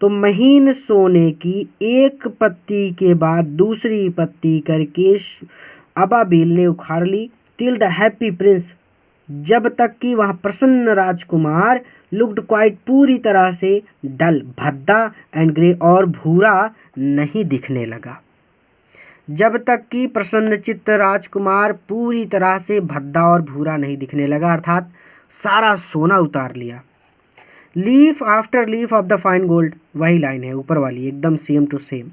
[SPEAKER 1] तो महीन सोने की एक पत्ती के बाद दूसरी पत्ती करके अबाबील ने उखाड़ ली। टिल द हैप्पी प्रिंस, जब तक कि वह प्रसन्न राजकुमार लुक्ड क्वाइट पूरी तरह से डल, भद्दा एंड ग्रे और भूरा नहीं दिखने लगा। जब तक कि प्रसन्न चित्त राजकुमार पूरी तरह से भद्दा और भूरा नहीं दिखने लगा, अर्थात सारा सोना उतार लिया। Leaf after leaf of the fine gold, वही लाइन है ऊपर वाली, एकदम सेम टू सेम।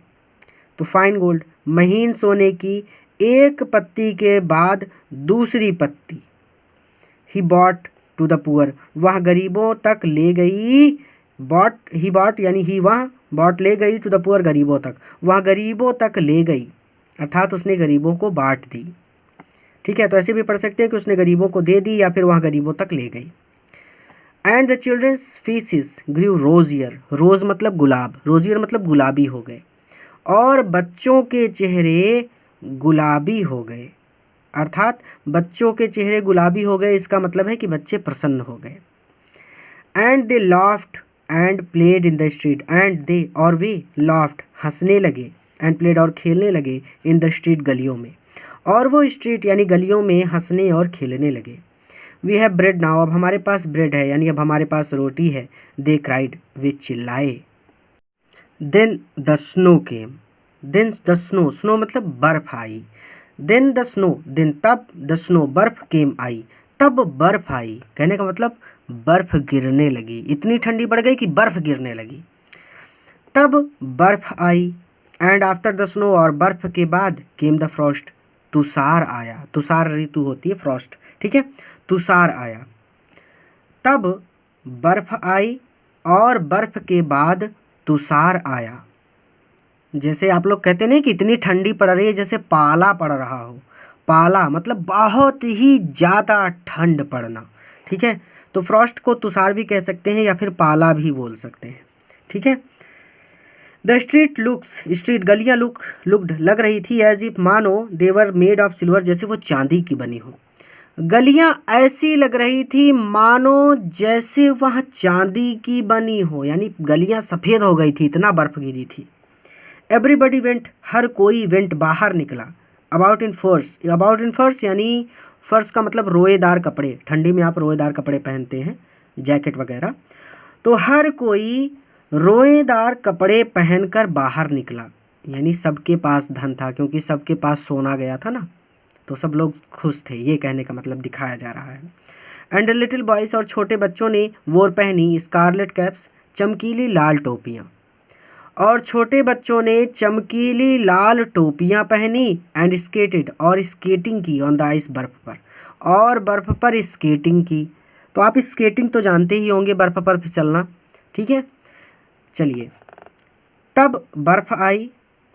[SPEAKER 1] तो फाइन गोल्ड महीन सोने की एक पत्ती के बाद दूसरी पत्ती, he bought to the poor, वह गरीबों तक ले गई। बॉट, ही बॉट यानी ही वह, बॉट ले गई, टू द पुअर गरीबों तक, वह गरीबों तक ले गई, अर्थात उसने गरीबों को बांट दी। ठीक है, तो ऐसे भी पढ़ सकते हैं कि उसने गरीबों को दे दी या फिर वह गरीबों तक ले गई। And the children's faces grieve rosier, rose मतलब गुलाब, रोजियर मतलब गुलाबी हो गए, और बच्चों के चेहरे गुलाबी हो गए, अर्थात बच्चों के चेहरे गुलाबी हो गए, इसका मतलब है कि बच्चे प्रसन्न हो गए। And they loft and played in the street, and they और वे लॉफ्ट हंसने लगे, एंड प्लेड और खेलने लगे, इन द स्ट्रीट गलियों में, और वो स्ट्रीट यानी गलियों में हंसने और खेलने लगे। वी हैव ब्रेड नाउ, अब हमारे पास ब्रेड है, यानी अब हमारे पास रोटी है। दे क्राइड, वे चिल्लाए। Then the snow came, then the snow, snow मतलब बर्फ आई। देन द स्नो, देन तब, द स्नो बर्फ केम आई, तब बर्फ आई, कहने का मतलब बर्फ गिरने लगी, इतनी ठंडी बढ़ गई कि बर्फ गिरने लगी, तब बर्फ आई। एंड आफ्टर द स्नो, और बर्फ के बाद, केम द फ्रॉस्ट, तुषार आया, तुषार ऋतु होती है फ्रॉस्ट, ठीक है, तुषार आया। तब बर्फ आई और बर्फ के बाद तुषार आया। जैसे आप लोग कहते नहीं कि इतनी ठंडी पड़ रही है जैसे पाला पड़ रहा हो, पाला मतलब बहुत ही ज़्यादा ठंड पड़ना, ठीक है। तो फ्रॉस्ट को तुषार भी कह सकते हैं या फिर पाला भी बोल सकते हैं, ठीक है। द स्ट्रीट लुक्स, स्ट्रीट गलियाँ लुक्ड लग रही थी, एज इफ मानो देवर मेड ऑफ सिल्वर, जैसे वो चांदी की बनी हो। गलियां ऐसी लग रही थी मानो जैसे वह चांदी की बनी हो, यानी गलियां सफ़ेद हो गई थी, इतना बर्फ गिरी थी। एवरीबडी वेंट, हर कोई वेंट बाहर निकला। अबाउट इन फर्स, अबाउट इन फर्स यानी फर्स का मतलब रोएदार कपड़े, ठंडी में आप रोएदार कपड़े पहनते हैं, जैकेट वगैरह, तो हर कोई रोएदार कपड़े पहनकर बाहर निकला, यानी सबके पास धन था, क्योंकि सबके पास सोना गया था ना, तो सब लोग खुश थे, ये कहने का मतलब दिखाया जा रहा है। एंड लिटिल बॉयज़, और छोटे बच्चों ने वोर पहनी, स्कारलेट कैप्स, चमकीली लाल टोपियाँ, और छोटे बच्चों ने चमकीली लाल टोपियाँ पहनी। एंड स्केटेड, और स्केटिंग की, ऑन द आइस, बर्फ़ पर, और बर्फ़ पर स्केटिंग की। तो आप स्केटिंग तो जानते ही होंगे, बर्फ़ पर फिसलना, ठीक है। चलिए, तब बर्फ़ आई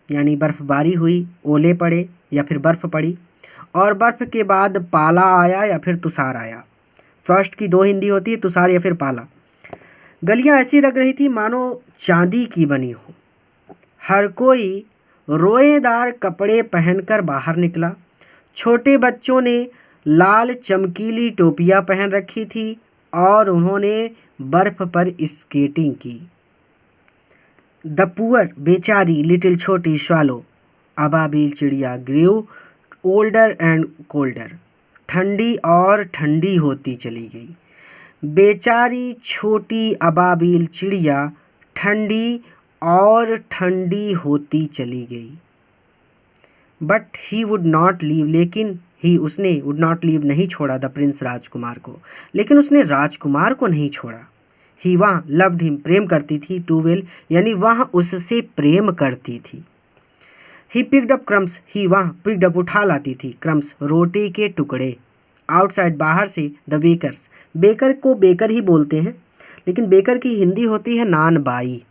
[SPEAKER 1] यानी बर्फ़बारी हुई, ओले पड़े या फिर बर्फ़ पड़ी, और बर्फ़ के बाद पाला आया या फिर तुषार आया। फ्रॉस्ट की दो हिंदी होती है, तुषार या फिर पाला। गलियां ऐसी लग रही थी मानो चांदी की बनी हो। हर कोई रोएदार कपड़े पहनकर बाहर निकला। छोटे बच्चों ने लाल चमकीली टोपियां पहन रखी थी और उन्होंने बर्फ़ पर स्केटिंग की। द पुअर, बेचारी, लिटिल छोटी, स्वालो, अबाबील चिड़िया, ग्रीव ओल्डर एंड कोल्डर, ठंडी और ठंडी होती चली गई। बेचारी छोटी अबाबील चिड़िया ठंडी और ठंडी होती चली गई। But he would not leave, लेकिन ही, उसने, वुड नॉट लीव, नहीं छोड़ा, द प्रिंस, राजकुमार को, लेकिन उसने राजकुमार को नहीं छोड़ा। ही, वह, लव्ड हिम, प्रेम करती थी, टू वेल, यानी वह उससे प्रेम करती थी। ही पिक्ड अप क्रम्स, ही वहाँ पिक्ड अप उठा लाती थी, क्रम्स रोटी के टुकड़े, आउटसाइड बाहर से, द बेकर्स, बेकर को बेकर ही बोलते हैं, लेकिन बेकर की हिंदी होती है नान बाई,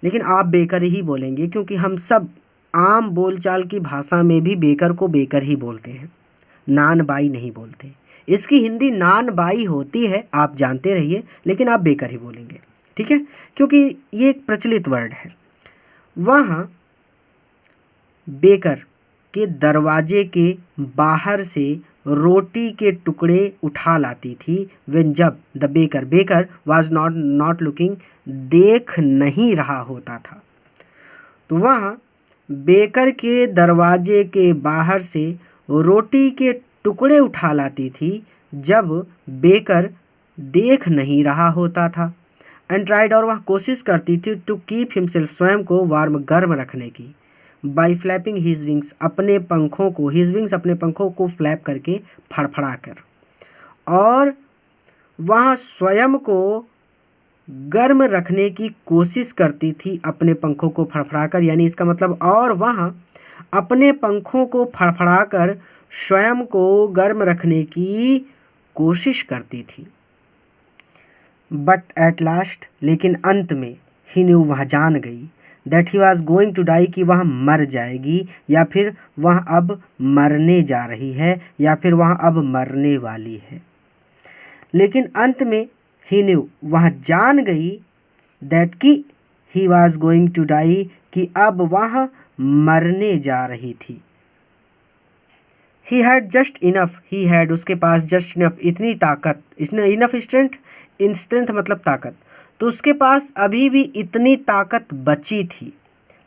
[SPEAKER 1] लेकिन आप बेकर ही बोलेंगे क्योंकि हम सब आम बोलचाल की भाषा में भी बेकर को बेकर ही बोलते हैं, नान बाई नहीं बोलते। इसकी हिंदी नान बाई होती है, आप जानते रहिए, लेकिन आप बेकर ही बोलेंगे, ठीक है, क्योंकि ये एक प्रचलित वर्ड है। वहाँ बेकर के दरवाजे के बाहर से रोटी के टुकड़े उठा लाती थी, when जब the baker, baker was not looking, देख नहीं रहा होता था। तो वहाँ बेकर के दरवाजे के बाहर से रोटी के टुकड़े उठा लाती थी जब बेकर देख नहीं रहा होता था। एंड ट्राइड, और वह कोशिश करती थी, टू कीप हिमसेल्फ, स्वयं को वार्म, गर्म रखने की, बाई फ्लैपिंग हिज विंग्स, अपने पंखों को, हिज विंग्स अपने पंखों को फ्लैप करके, फड़फड़ा कर, और वह स्वयं को गर्म रखने की कोशिश करती थी अपने पंखों को फड़फड़ा कर, यानी इसका मतलब, और वह अपने पंखों को फड़फड़ा कर स्वयं को गर्म रखने की कोशिश करती थी। बट एट लास्ट, लेकिन अंत में, ही न्यू, वह जान गई, that he was going to die, कि वह मर जाएगी, या फिर वह अब मरने जा रही है, या फिर वह अब मरने वाली है। लेकिन अंत में ही न्यू, वह जान गई, दैट कि he was going to die, कि अब वह मरने जा रही थी। He had just enough, he had, उसके पास, जस्ट इनफ, इतनी ताकत, इसने इनफ स्ट्रेंथ, स्ट्रेंथ मतलब ताकत, तो उसके पास अभी भी इतनी ताकत बची थी,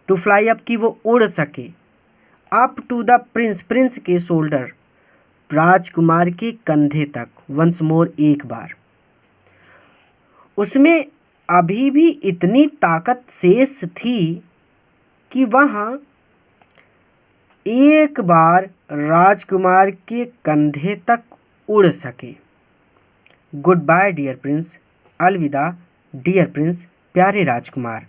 [SPEAKER 1] टू फ्लाई अप, कि वो उड़ सके, up to the prince, prince के शोल्डर, राजकुमार के कंधे तक, वंस मोर, एक बार। उसमें अभी भी इतनी ताकत शेष थी कि वह एक बार राजकुमार के कंधे तक उड़ सके। गुड बाय डियर प्रिंस, अलविदा डियर प्रिंस, प्यारे राजकुमार,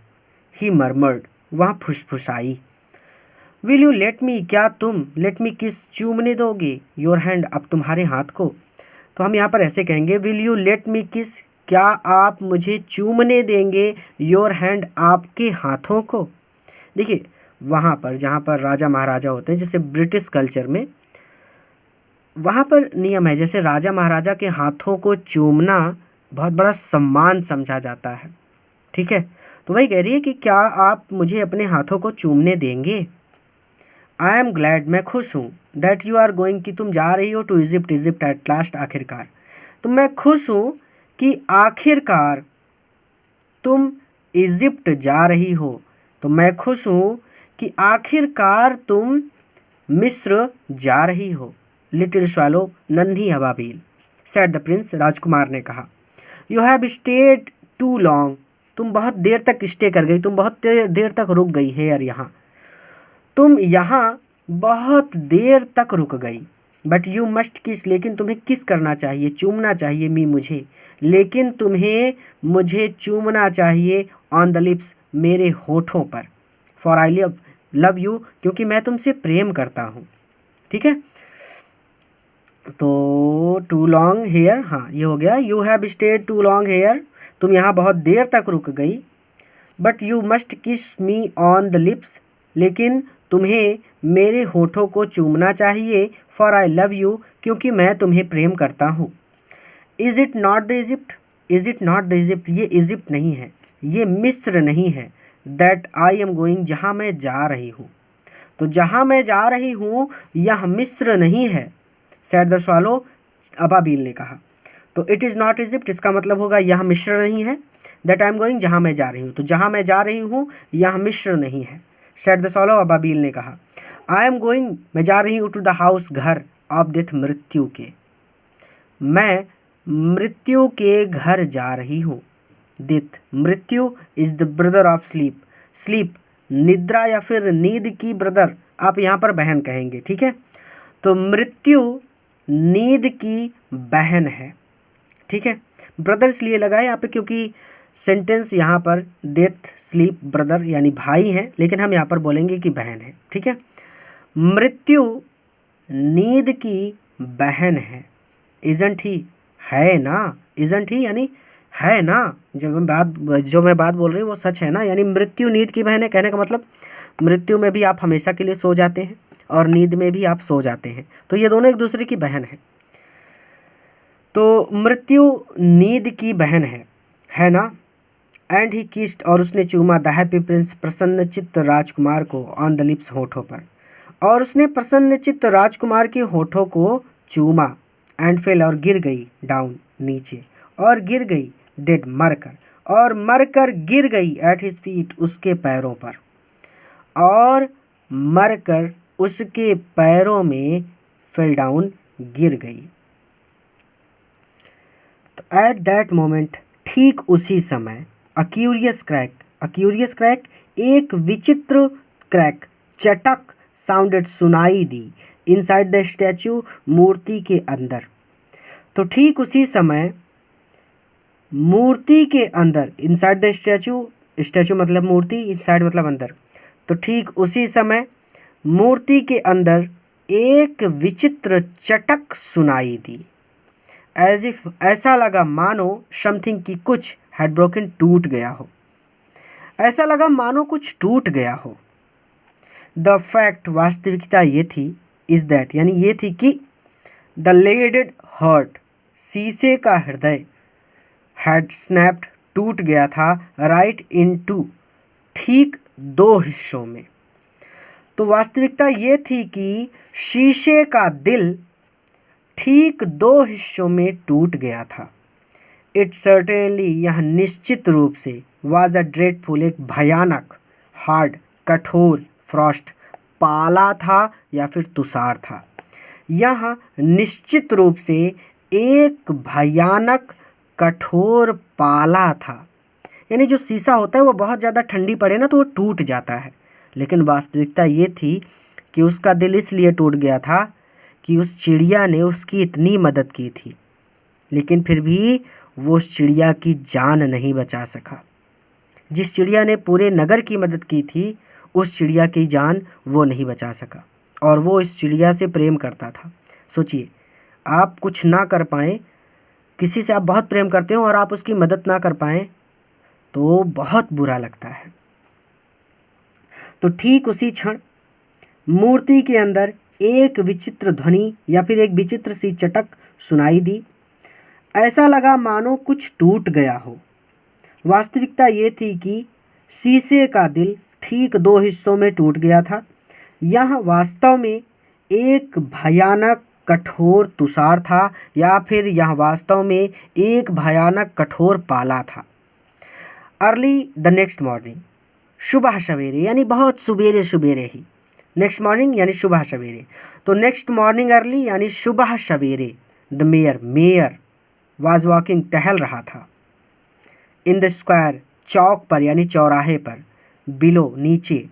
[SPEAKER 1] ही मरमर्ड, वह फुसफुसाई। विल यू लेट मी, क्या तुम, लेट मी किस, चूमने दोगे, योर हैंड, अब तुम्हारे हाथ को। तो हम यहाँ पर ऐसे कहेंगे, विल यू लेट मी किस, क्या आप मुझे चूमने देंगे, योर हैंड, आपके हाथों को। देखिए वहाँ पर जहाँ पर राजा महाराजा होते हैं, जैसे ब्रिटिश कल्चर में वहाँ पर नियम है, जैसे राजा महाराजा के हाथों को चूमना बहुत बड़ा सम्मान समझा जाता है, ठीक है। तो वही कह रही है कि क्या आप मुझे अपने हाथों को चूमने देंगे। आई एम ग्लैड, मैं खुश हूँ, दैट यू आर गोइंग, कि तुम जा रही हो, to Egypt, Egypt at last, आखिरकार। तो मैं खुश हूँ कि आखिरकार तुम इजिप्ट जा रही हो, तो मैं खुश हूँ कि आखिरकार तुम मिस्र जा रही हो। लिटिल स्वैलो, नन्ही अबाबील, सेड द प्रिंस, राजकुमार ने कहा। You have stayed too long, तुम बहुत देर तक स्टे कर गई, तुम बहुत देर तक रुक गई हेयर, यहाँ, तुम यहाँ बहुत देर तक रुक गई। बट यू मस्ट किस, लेकिन तुम्हें किस करना चाहिए, चूमना चाहिए, मी, मुझे, लेकिन तुम्हें मुझे चूमना चाहिए, ऑन द लिप्स, मेरे होठों पर, फॉर आई लव यू, क्योंकि मैं तुमसे प्रेम करता हूँ, ठीक है। तो टू लॉन्ग हेयर, हाँ ये हो गया। You have stayed too long here, तुम यहाँ बहुत देर तक रुक गई। बट यू मस्ट किस मी ऑन द लिप्स, लेकिन तुम्हें मेरे होठों को चूमना चाहिए, फॉर आई लव यू, क्योंकि मैं तुम्हें प्रेम करता हूँ। Is it not the Egypt, is it not the Egypt, ये इजिप्ट नहीं है, ये मिस्र नहीं है, दैट आई एम गोइंग, जहाँ मैं जा रही हूँ। तो जहाँ मैं जा रही हूँ यह मिस्र नहीं है, सैड द स्वालो, अबाबील ने कहा। तो इट इज़ नॉट इजिप्ट, इसका मतलब होगा यह मिस्र नहीं है। दैट आई एम गोइंग, जहाँ मैं जा रही हूँ, तो जहाँ मैं जा रही हूँ यह मिस्र नहीं है, सैड द स्वालो, अबाबील ने कहा। आई एम गोइंग, मैं जा रही हूँ, टू द हाउस, घर, ऑफ डेथ, मृत्यु के, मैं मृत्यु के घर जा रही हूँ। डेथ, मृत्यु, is the brother of sleep, sleep निद्रा या फिर नींद की ब्रदर, आप यहाँ पर बहन कहेंगे, ठीक है। तो मृत्यु नींद की बहन है, ठीक है। ब्रदर इसलिए लगा है यहाँ पे क्योंकि सेंटेंस यहाँ पर डेथ स्लीप ब्रदर यानी भाई हैं, लेकिन हम यहाँ पर बोलेंगे कि बहन है। ठीक है, मृत्यु नींद की बहन है। इजंट ही, है ना, इजंट ही यानी है ना, जो मैं बात बोल रही हूँ वो सच है ना, यानी मृत्यु नींद की बहन है। कहने का मतलब मृत्यु में भी आप हमेशा के लिए सो जाते हैं और नींद में भी आप सो जाते हैं, तो ये दोनों एक दूसरे की बहन है। तो मृत्यु नींद की बहन है ना। एंड ही किस्ड, और उसने चूमा द हैप्पी प्रिंस प्रसन्नचित्त राजकुमार को ऑन द लिप्स, होठों पर, और उसने प्रसन्नचित्त राजकुमार के होठों को चूमा। एंड फेल, और गिर गई, डाउन नीचे, और गिर गई, डेड मरकर, और मरकर गिर गई, एट हिज फीट उसके पैरों पर, और मरकर उसके पैरों में, फेल डाउन गिर गई। तो एट दैट मोमेंट, ठीक उसी समय, अ क्यूरियस क्रैक, एक विचित्र क्रैक, चटक, साउंडेड, सुनाई दी, इनसाइड द स्टैचू, मूर्ति के अंदर। तो ठीक उसी समय मूर्ति के अंदर, इनसाइड द स्टैचू, स्टैचू मतलब मूर्ति, इनसाइड मतलब अंदर, तो ठीक उसी समय मूर्ति के अंदर एक विचित्र चटक सुनाई दी। एज इफ, ऐसा लगा मानो, समथिंग की कुछ, हैड ब्रोकन, टूट गया हो, ऐसा लगा मानो कुछ टूट गया हो। द फैक्ट, वास्तविकता ये थी, इज दैट यानी ये थी कि द लेडेड हार्ट, शीशे का हृदय, हैड स्नैप्ड, टूट गया था, राइट इन टू, ठीक दो हिस्सों में। तो वास्तविकता ये थी कि शीशे का दिल ठीक दो हिस्सों में टूट गया था। इट सर्टेनली, यह निश्चित रूप से, वाज अ ड्रेडफुल, एक भयानक, हार्ड, कठोर, फ्रॉस्ट, पाला था या फिर तुषार था। यह निश्चित रूप से एक भयानक, कठोर पाला था। यानी जो शीशा होता है वो बहुत ज़्यादा ठंडी पड़े ना तो वो टूट जाता है, लेकिन वास्तविकता ये थी कि उसका दिल इसलिए टूट गया था कि उस चिड़िया ने उसकी इतनी मदद की थी, लेकिन फिर भी वो उस चिड़िया की जान नहीं बचा सका। जिस चिड़िया ने पूरे नगर की मदद की थी, उस चिड़िया की जान वो नहीं बचा सका, और वो इस चिड़िया से प्रेम करता था। सोचिए, आप कुछ ना कर पाएँ, किसी से आप बहुत प्रेम करते हो और आप उसकी मदद ना कर पाएँ तो बहुत बुरा लगता है। तो ठीक उसी क्षण मूर्ति के अंदर एक विचित्र ध्वनि या फिर एक विचित्र सी चटक सुनाई दी। ऐसा लगा मानो कुछ टूट गया हो। वास्तविकता ये थी कि शीशे का दिल ठीक दो हिस्सों में टूट गया था। यह वास्तव में एक भयानक, कठोर तुषार था, या फिर यह वास्तव में एक भयानक, कठोर पाला था। अर्ली द नेक्स्ट मॉर्निंग, सुबह सवेरे यानी बहुत सुबेरे सुबेरे ही, नेक्स्ट मॉर्निंग यानी सुबह सवेरे, तो नेक्स्ट मॉर्निंग अर्ली यानी सुबह सवेरे, द मेयर वाज वॉकिंग, टहल रहा था, इन द स्क्वायर, चौक पर यानी चौराहे पर, बिलो नीचे,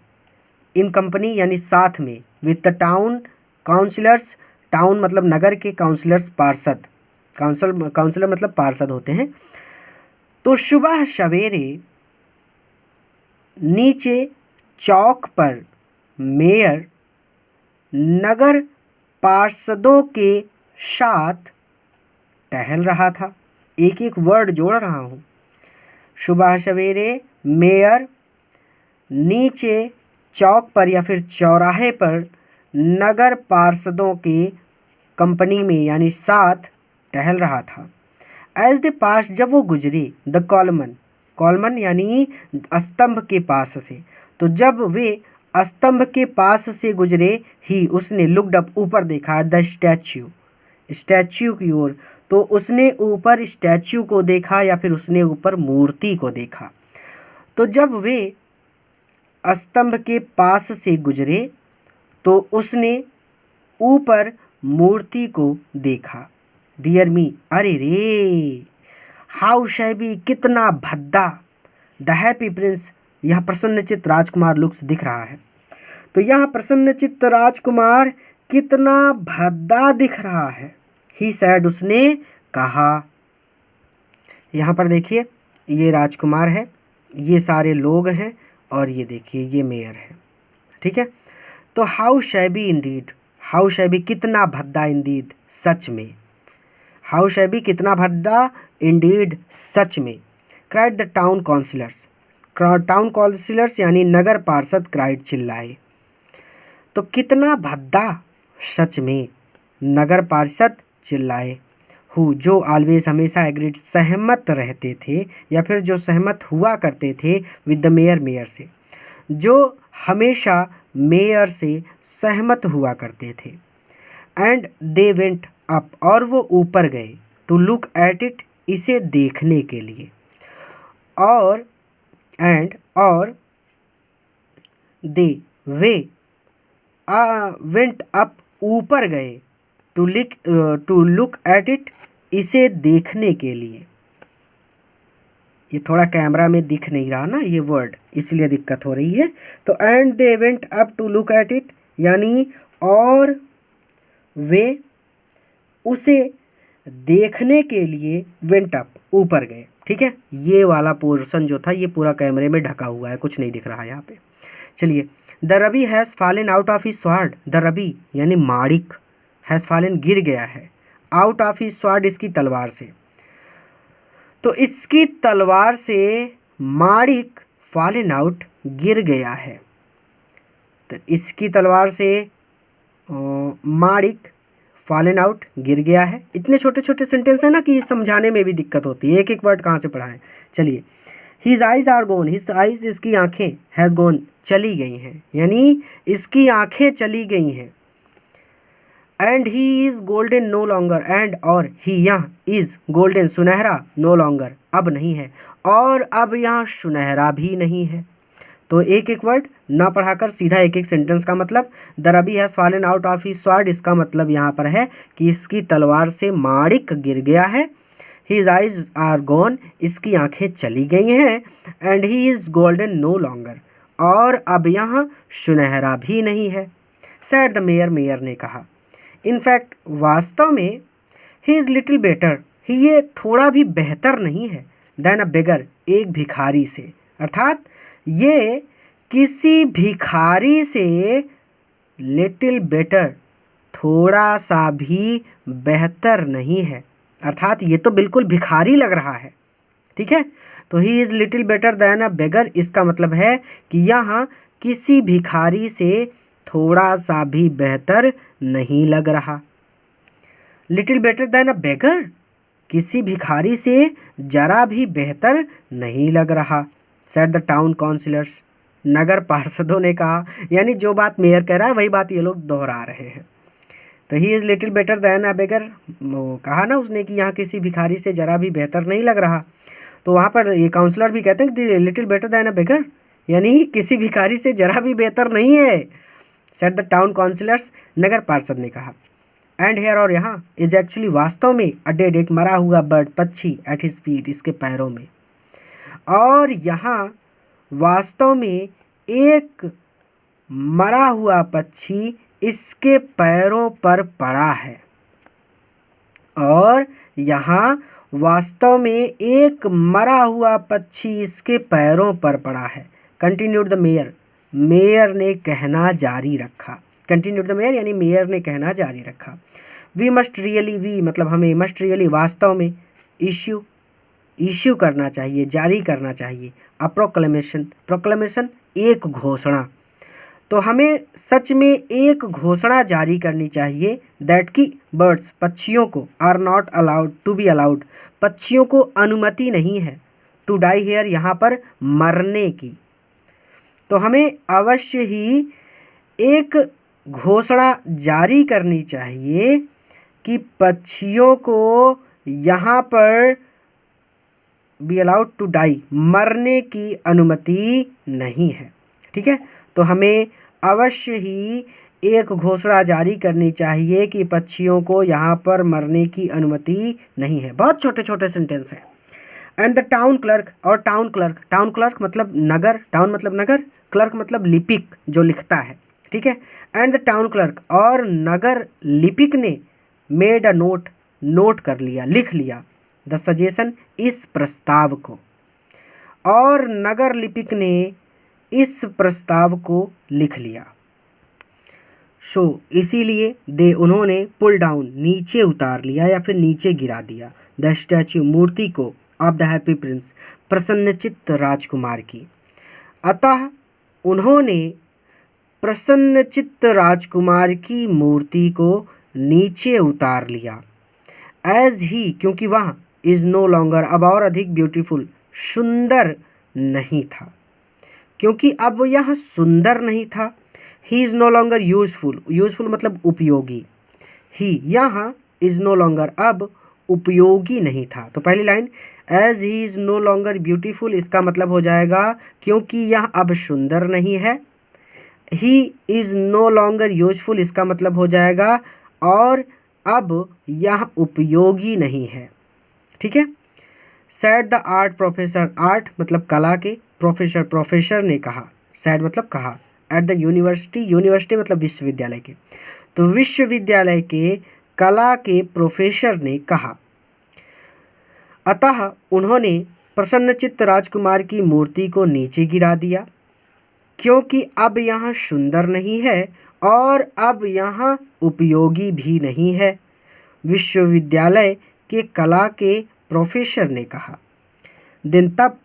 [SPEAKER 1] इन कंपनी यानी साथ में, with the town councillors, town मतलब नगर के, काउंसिलर्स पार्षद, काउंसिलर मतलब पार्षद होते हैं। तो सुबह सवेरे नीचे चौक पर मेयर नगर पार्षदों के साथ टहल रहा था। एक एक वर्ड जोड़ रहा हूँ। सुबह सवेरे मेयर नीचे चौक पर या फिर चौराहे पर नगर पार्षदों के कंपनी में यानी साथ टहल रहा था। एज द पास, जब वो गुजरे, द कॉलमन यानी स्तंभ के पास से, तो जब वे स्तंभ के पास से गुजरे, ही उसने लुक्ड अप, ऊपर देखा, द स्टैच्यू की ओर, तो उसने ऊपर स्टैच्यू को देखा या फिर उसने ऊपर मूर्ति को देखा। तो जब वे स्तंभ के पास से गुजरे तो उसने ऊपर मूर्ति को देखा। डियर मी, अरे रे, हाउ शैबी, कितना भद्दा, द हैप्पी प्रिंस, यह प्रसन्नचित्त राजकुमार लुक्स दिख रहा है। तो यह प्रसन्नचित्त राजकुमार कितना भद्दा दिख रहा है। ही सैड, उसने कहा। यहाँ पर देखिए ये राजकुमार है, ये सारे लोग हैं, और ये देखिए ये मेयर है। ठीक है, तो how shabby Indeed, how shabby कितना भद्दा, इंडीड सच में, हाउ शैबी कितना भद्दा, इंडीड सच में। Cried the town councillors, town councillors यानी नगर पार्षद क्राइड चिल्लाए। तो कितना भद्दा सच में, नगर पार्षद चिल्लाए। हु जो ऑलवेज हमेशा एग्रीड सहमत रहते थे, या फिर जो सहमत हुआ करते थे विद द मेयर मेयर से, जो हमेशा मेयर से सहमत हुआ करते थे। एंड दे वेंट अप और वो ऊपर गए, टू लुक एट इट इसे देखने के लिए। और एंड और दे वे वेंट अप ऊपर गए, टू लुक एट इट इसे देखने के लिए। ये थोड़ा कैमरा में दिख नहीं रहा ना ये वर्ड, इसलिए दिक्कत हो रही है। तो and they went up to look at it यानी और वे उसे देखने के लिए वेंट अप ऊपर गए। ठीक है, ये वाला पोर्शन जो था ये पूरा कैमरे में ढका हुआ है, कुछ नहीं दिख रहा है यहाँ पे। चलिए, the ruby has fallen out of his sword, the ruby यानी माणिक, हैज़ फॉलन गिर गया है, आउट ऑफ हिज स्वॉर्ड इसकी तलवार से। तो इसकी तलवार से माणिक फॉलन आउट गिर गया है। तो इसकी तलवार से माणिक फॉलन आउट गिर गया है। इतने छोटे छोटे सेंटेंस है ना कि समझाने में भी दिक्कत होती है, एक एक वर्ड कहाँ से पढ़ाएं। चलिए, his eyes are gone, his eyes इसकी आंखें, हैज़ गोन चली गई हैं, यानी इसकी आंखें चली गई हैं। And he is golden no longer, and और ही यहाँ इज़ गोल्डन सुनहरा, नो लॉन्गर अब नहीं है, और अब यहाँ सुनहरा भी नहीं है। तो एक एक वर्ड ना पढ़ाकर सीधा एक एक सेंटेंस का मतलब। The ruby has fallen out of his sword, इसका मतलब यहाँ पर है कि इसकी तलवार से माणिक गिर गया है। हिज आइज आर गॉन, इसकी आंखें चली गई हैं। And he is golden no longer, और अब यहाँ सुनहरा भी नहीं है। सैड द मेयर, मेयर ने कहा। इनफैक्ट वास्तव में ही इज़ लिटिल बेटर, ये थोड़ा भी बेहतर नहीं है, देन अ बेगर एक भिखारी से, अर्थात ये किसी भिखारी से लिटिल बेटर थोड़ा सा भी बेहतर नहीं है, अर्थात ये तो बिल्कुल भिखारी लग रहा है। ठीक है, though he is little better than a beggar, इसका मतलब है कि यहाँ किसी भिखारी से थोड़ा सा भी बेहतर नहीं लग रहा। लिटिल बेटर देन अ बेगर, किसी भिखारी से जरा भी बेहतर नहीं लग रहा। सेड द टाउन काउंसिलर्स, नगर पार्षदों ने कहा, यानी जो बात मेयर कह रहा है वही बात ये लोग दोहरा रहे हैं। Though he is little better than a beggar, वो कहा ना उसने कि यहाँ किसी भिखारी से जरा भी बेहतर नहीं लग रहा। तो वहाँ पर ये काउंसलर भी कहते हैं कि लिटिल बेटर देन अ बेगर, यानी किसी भिखारी से जरा भी बेहतर नहीं है। सेड द टाउन काउंसिलर्स, नगर पार्षद ने कहा। एंड हेयर और यहाँ इज एक्चुअली वास्तव में अ डेड, एक मरा हुआ बर्ड पक्षी, एट हिज फीट इसके पैरों में, और यहाँ वास्तव में एक मरा हुआ पक्षी इसके पैरों पर पड़ा है, और यहाँ वास्तव में एक मरा हुआ पक्षी इसके पैरों पर पड़ा है। कंटिन्यूड द मेयर, मेयर ने कहना जारी रखा। कंटिन्यूड द मेयर यानी मेयर ने कहना जारी रखा। वी मस्ट रियली, वी मतलब हमें, मस्ट रियली वास्तव में, इश्यू करना चाहिए, जारी करना चाहिए। अ प्रोक्लेमेशन, प्रोक्लेमेशन एक घोषणा, तो हमें सच में एक घोषणा जारी करनी चाहिए। दैट की बर्ड्स, पक्षियों को, are not allowed to be allowed, पक्षियों को अनुमति नहीं है, टू डाई हेयर यहाँ पर मरने की। तो हमें अवश्य ही एक घोषणा जारी करनी चाहिए कि पक्षियों को यहाँ पर बी अलाउड टू डाई, मरने की अनुमति नहीं है। ठीक है, तो हमें अवश्य ही एक घोषणा जारी करनी चाहिए कि पक्षियों को यहाँ पर मरने की अनुमति नहीं है। बहुत छोटे छोटे सेंटेंस हैं। एंड द टाउन क्लर्क, और टाउन क्लर्क, टाउन क्लर्क मतलब नगर, टाउन मतलब नगर, क्लर्क मतलब लिपिक जो लिखता है। ठीक है, एंड द टाउन क्लर्क, और नगर लिपिक ने मेड अ नोट, नोट कर लिया, लिख लिया, द सजेशन इस प्रस्ताव को। और नगर लिपिक ने इस प्रस्ताव को लिख लिया। इसीलिए उन्होंने पुल डाउन नीचे उतार लिया या फिर नीचे गिरा दिया द स्टैच्यू मूर्ति को ऑफ द हैप्पी प्रिंस प्रसन्नचित्त राजकुमार की। अतः उन्होंने प्रसन्नचित्त राजकुमार की मूर्ति को नीचे उतार लिया। एज ही क्योंकि वह इज नो लॉन्गर अब और अधिक ब्यूटीफुल सुंदर नहीं था, क्योंकि अब यह सुंदर नहीं था। He is no longer useful, useful मतलब उपयोगी। ही यहाँ इज नो लॉन्गर अब उपयोगी नहीं था। तो पहली line as he is no longer beautiful, इसका मतलब हो जाएगा क्योंकि यह अब सुंदर नहीं है। He is no longer useful, इसका मतलब हो जाएगा और अब यह उपयोगी नहीं है। ठीक है। Sad the art professor, art मतलब कला के, प्रोफेसर प्रोफेसर ने कहा, सैड मतलब कहा। एट द यूनिवर्सिटी, यूनिवर्सिटी मतलब विश्वविद्यालय के, तो विश्वविद्यालय के कला के प्रोफेसर ने कहा। अतः उन्होंने प्रसन्नचित्त राजकुमार की मूर्ति को नीचे गिरा दिया, क्योंकि अब यहाँ सुंदर नहीं है और अब यहाँ उपयोगी भी नहीं है, विश्वविद्यालय के कला के प्रोफेसर ने कहा। दिन तब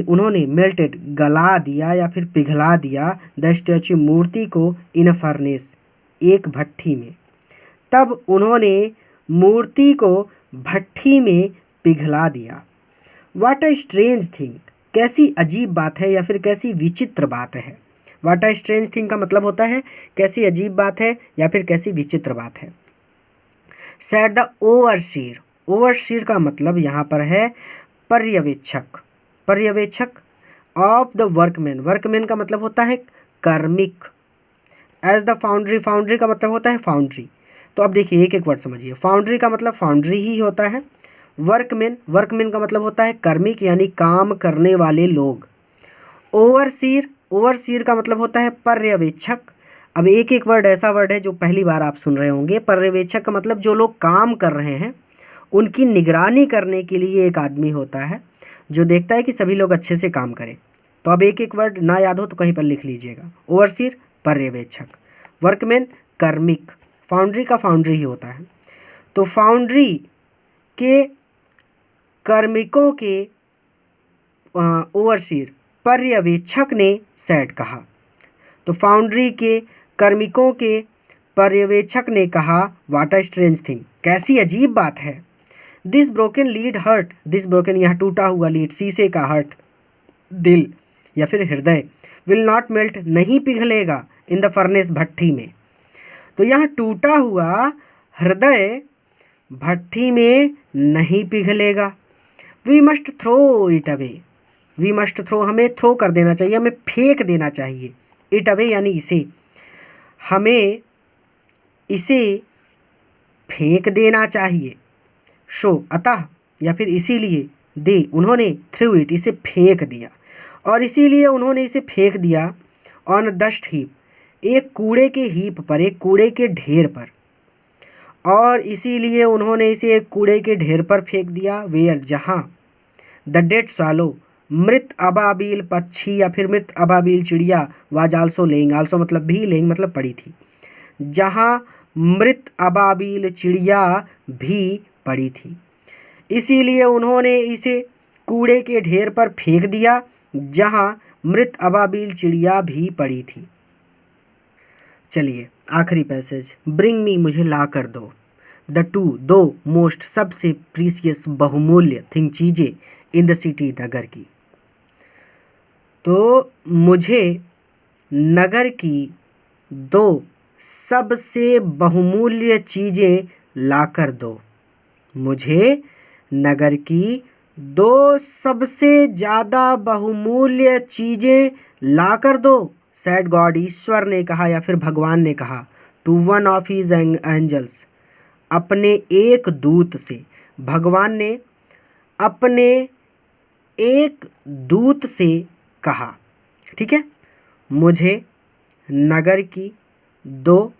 [SPEAKER 1] उन्होंने मेल्टेड गला दिया या फिर पिघला दिया द स्टैच्यू मूर्ति को इन अ फर्नेस एक भट्ठी में। तब उन्होंने मूर्ति को भट्ठी में पिघला दिया। व्हाट अ स्ट्रेंज थिंग, कैसी अजीब बात है या फिर कैसी विचित्र बात है। व्हाट अ स्ट्रेंज थिंग का मतलब होता है कैसी अजीब बात है या फिर कैसी विचित्र बात है। सैड द ओवरसीयर, ओवरसीयर का मतलब यहाँ पर है पर्यवेक्षक, पर्यवेक्षक ऑफ द वर्कमैन, वर्कमैन का मतलब होता है कार्मिक। एज द फाउंड्री, फाउंड्री का मतलब होता है फाउंड्री। तो अब देखिए एक एक वर्ड समझिए। फाउंड्री का मतलब फाउंड्री ही होता है। वर्कमैन, वर्कमैन का मतलब होता है कार्मिक यानी काम करने वाले लोग। ओवरसीयर, ओवरसीयर का मतलब होता है पर्यवेक्षक। अब एक एक वर्ड ऐसा वर्ड है जो पहली बार आप सुन रहे होंगे। पर्यवेक्षक का मतलब जो लोग काम कर रहे हैं उनकी निगरानी करने के लिए एक आदमी होता है जो देखता है कि सभी लोग अच्छे से काम करें। तो अब एक एक वर्ड ना याद हो तो कहीं पर लिख लीजिएगा। ओवरसीयर पर्यवेक्षक, वर्कमैन कार्मिक, फाउंड्री का फाउंड्री ही होता है। तो फाउंड्री के कार्मिकों के ओवरसीयर पर्यवेक्षक ने सैड कहा। तो फाउंड्री के कार्मिकों के पर्यवेक्षक ने कहा व्हाट अ स्ट्रेंज थिंग, कैसी अजीब बात है। This broken lead heart, this broken यह टूटा हुआ लीड शीशे का, हर्ट दिल या फिर हृदय, विल नॉट मेल्ट नहीं पिघलेगा इन द फर्नेस भट्ठी में। तो यह टूटा हुआ हृदय भट्ठी में नहीं पिघलेगा। We must throw it away, we must throw हमें थ्रो कर देना चाहिए, हमें फेंक देना चाहिए। इट अवे यानी इसे, हमें इसे फेंक देना चाहिए। अतः या फिर इसीलिए उन्होंने थ्रू इट इसे फेंक दिया, और इसीलिए उन्होंने इसे फेंक दिया ऑन डस्ट हीप एक कूड़े के हीप पर, एक कूड़े के ढेर पर, और इसीलिए उन्होंने इसे एक कूड़े के ढेर पर फेंक दिया। वेयर जहाँ द डेड स्वालो मृत अबाबील पक्षी या फिर मृत अबाबील चिड़िया वाज आल्सो लेइंग, आल्सो मतलब भी, लेइंग मतलब पड़ी थी, जहाँ मृत अबाबील चिड़िया भी पड़ी थी। इसीलिए उन्होंने इसे कूड़े के ढेर पर फेंक दिया जहाँ मृत अबाबील चिड़िया भी पड़ी थी। चलिए आखिरी पैसेज, ब्रिंग मी मुझे ला कर दो, द टू दो मोस्ट सबसे प्रीसियस बहुमूल्य थिंग चीज़ें इन द सिटी नगर की। तो मुझे नगर की दो सबसे बहुमूल्य चीज़ें लाकर दो, मुझे नगर की दो सबसे ज़्यादा बहुमूल्य चीज़ें लाकर दो। सैड गॉड ईश्वर ने कहा या फिर भगवान ने कहा, to one of his angels अपने एक दूत से, भगवान ने अपने एक दूत से कहा। ठीक है, मुझे नगर की दो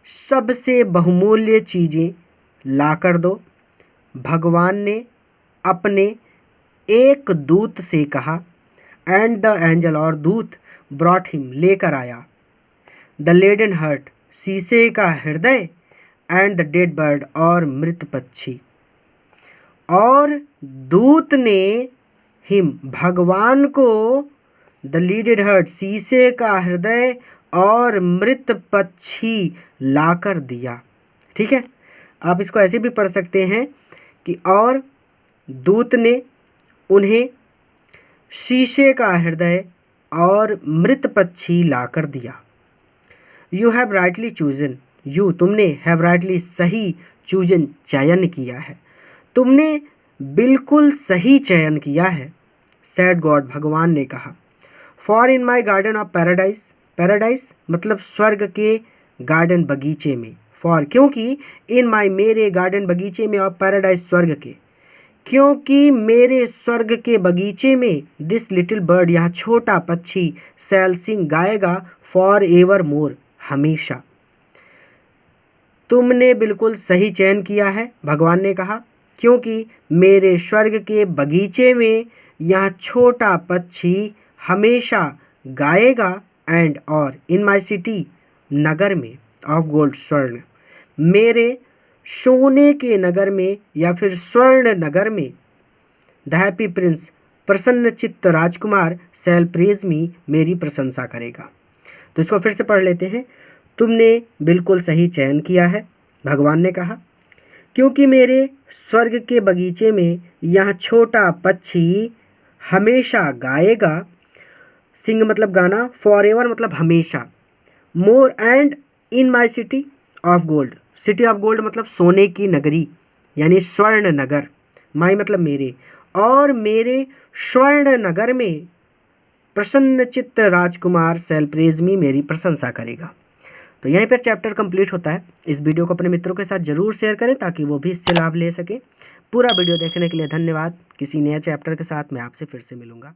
[SPEAKER 1] सबसे बहुमूल्य चीज़ें लाकर दो, भगवान ने अपने एक दूत से कहा। एंड द एंजल और दूत ब्रॉट हिम लेकर आया द लेडन हर्ट शीशे का हृदय एंड द डेड बर्ड और मृत पक्षी। और दूत ने हिम भगवान को द लीडेड हर्ट शीशे का हृदय और मृत पक्षी लाकर दिया। ठीक है, आप इसको ऐसे भी पढ़ सकते हैं कि और दूत ने उन्हें शीशे का हृदय और मृत पक्षी लाकर दिया। You have rightly chosen, you तुमने, हैव राइटली सही, चूजन चयन किया है, तुमने बिल्कुल सही चयन किया है। सैड गॉड भगवान ने कहा। For in my garden of paradise, paradise मतलब स्वर्ग के गार्डन बगीचे में, फॉर क्योंकि, इन माई मेरे गार्डन बगीचे में, और पैराडाइज स्वर्ग के, क्योंकि मेरे स्वर्ग के बगीचे में, दिस लिटिल बर्ड यह छोटा पक्षी, शैल सिंग गाएगा, फॉर एवर मोर हमेशा। तुमने बिल्कुल सही चयन किया है, भगवान ने कहा, क्योंकि मेरे स्वर्ग के बगीचे में यह छोटा पक्षी हमेशा गाएगा, एंड और इन माई सिटी नगर में, ऑफ गोल्ड स्वर्ण, मेरे सोने के नगर में या फिर स्वर्ण नगर में, द हैप्पी प्रिंस प्रसन्न चित्त राजकुमार शैल प्रेज मी मेरी प्रशंसा करेगा। तो इसको फिर से पढ़ लेते हैं। तुमने बिल्कुल सही चयन किया है, भगवान ने कहा, क्योंकि मेरे स्वर्ग के बगीचे में यह छोटा पक्षी हमेशा गाएगा, सिंग मतलब गाना, फॉर एवर मतलब हमेशा, more and in my city of gold, city of gold मतलब सोने की नगरी यानी स्वर्ण नगर, माई मतलब मेरे, और मेरे स्वर्ण नगर में प्रसन्न चित्त राजकुमार शैल प्रेज मी मेरी प्रशंसा करेगा। तो यहीं पर चैप्टर कंप्लीट होता है। इस वीडियो को अपने मित्रों के साथ जरूर शेयर करें ताकि वो भी इससे लाभ ले सके। पूरा वीडियो देखने के लिए धन्यवाद। किसी नए चैप्टर के साथ मैं आपसे फिर से मिलूंगा।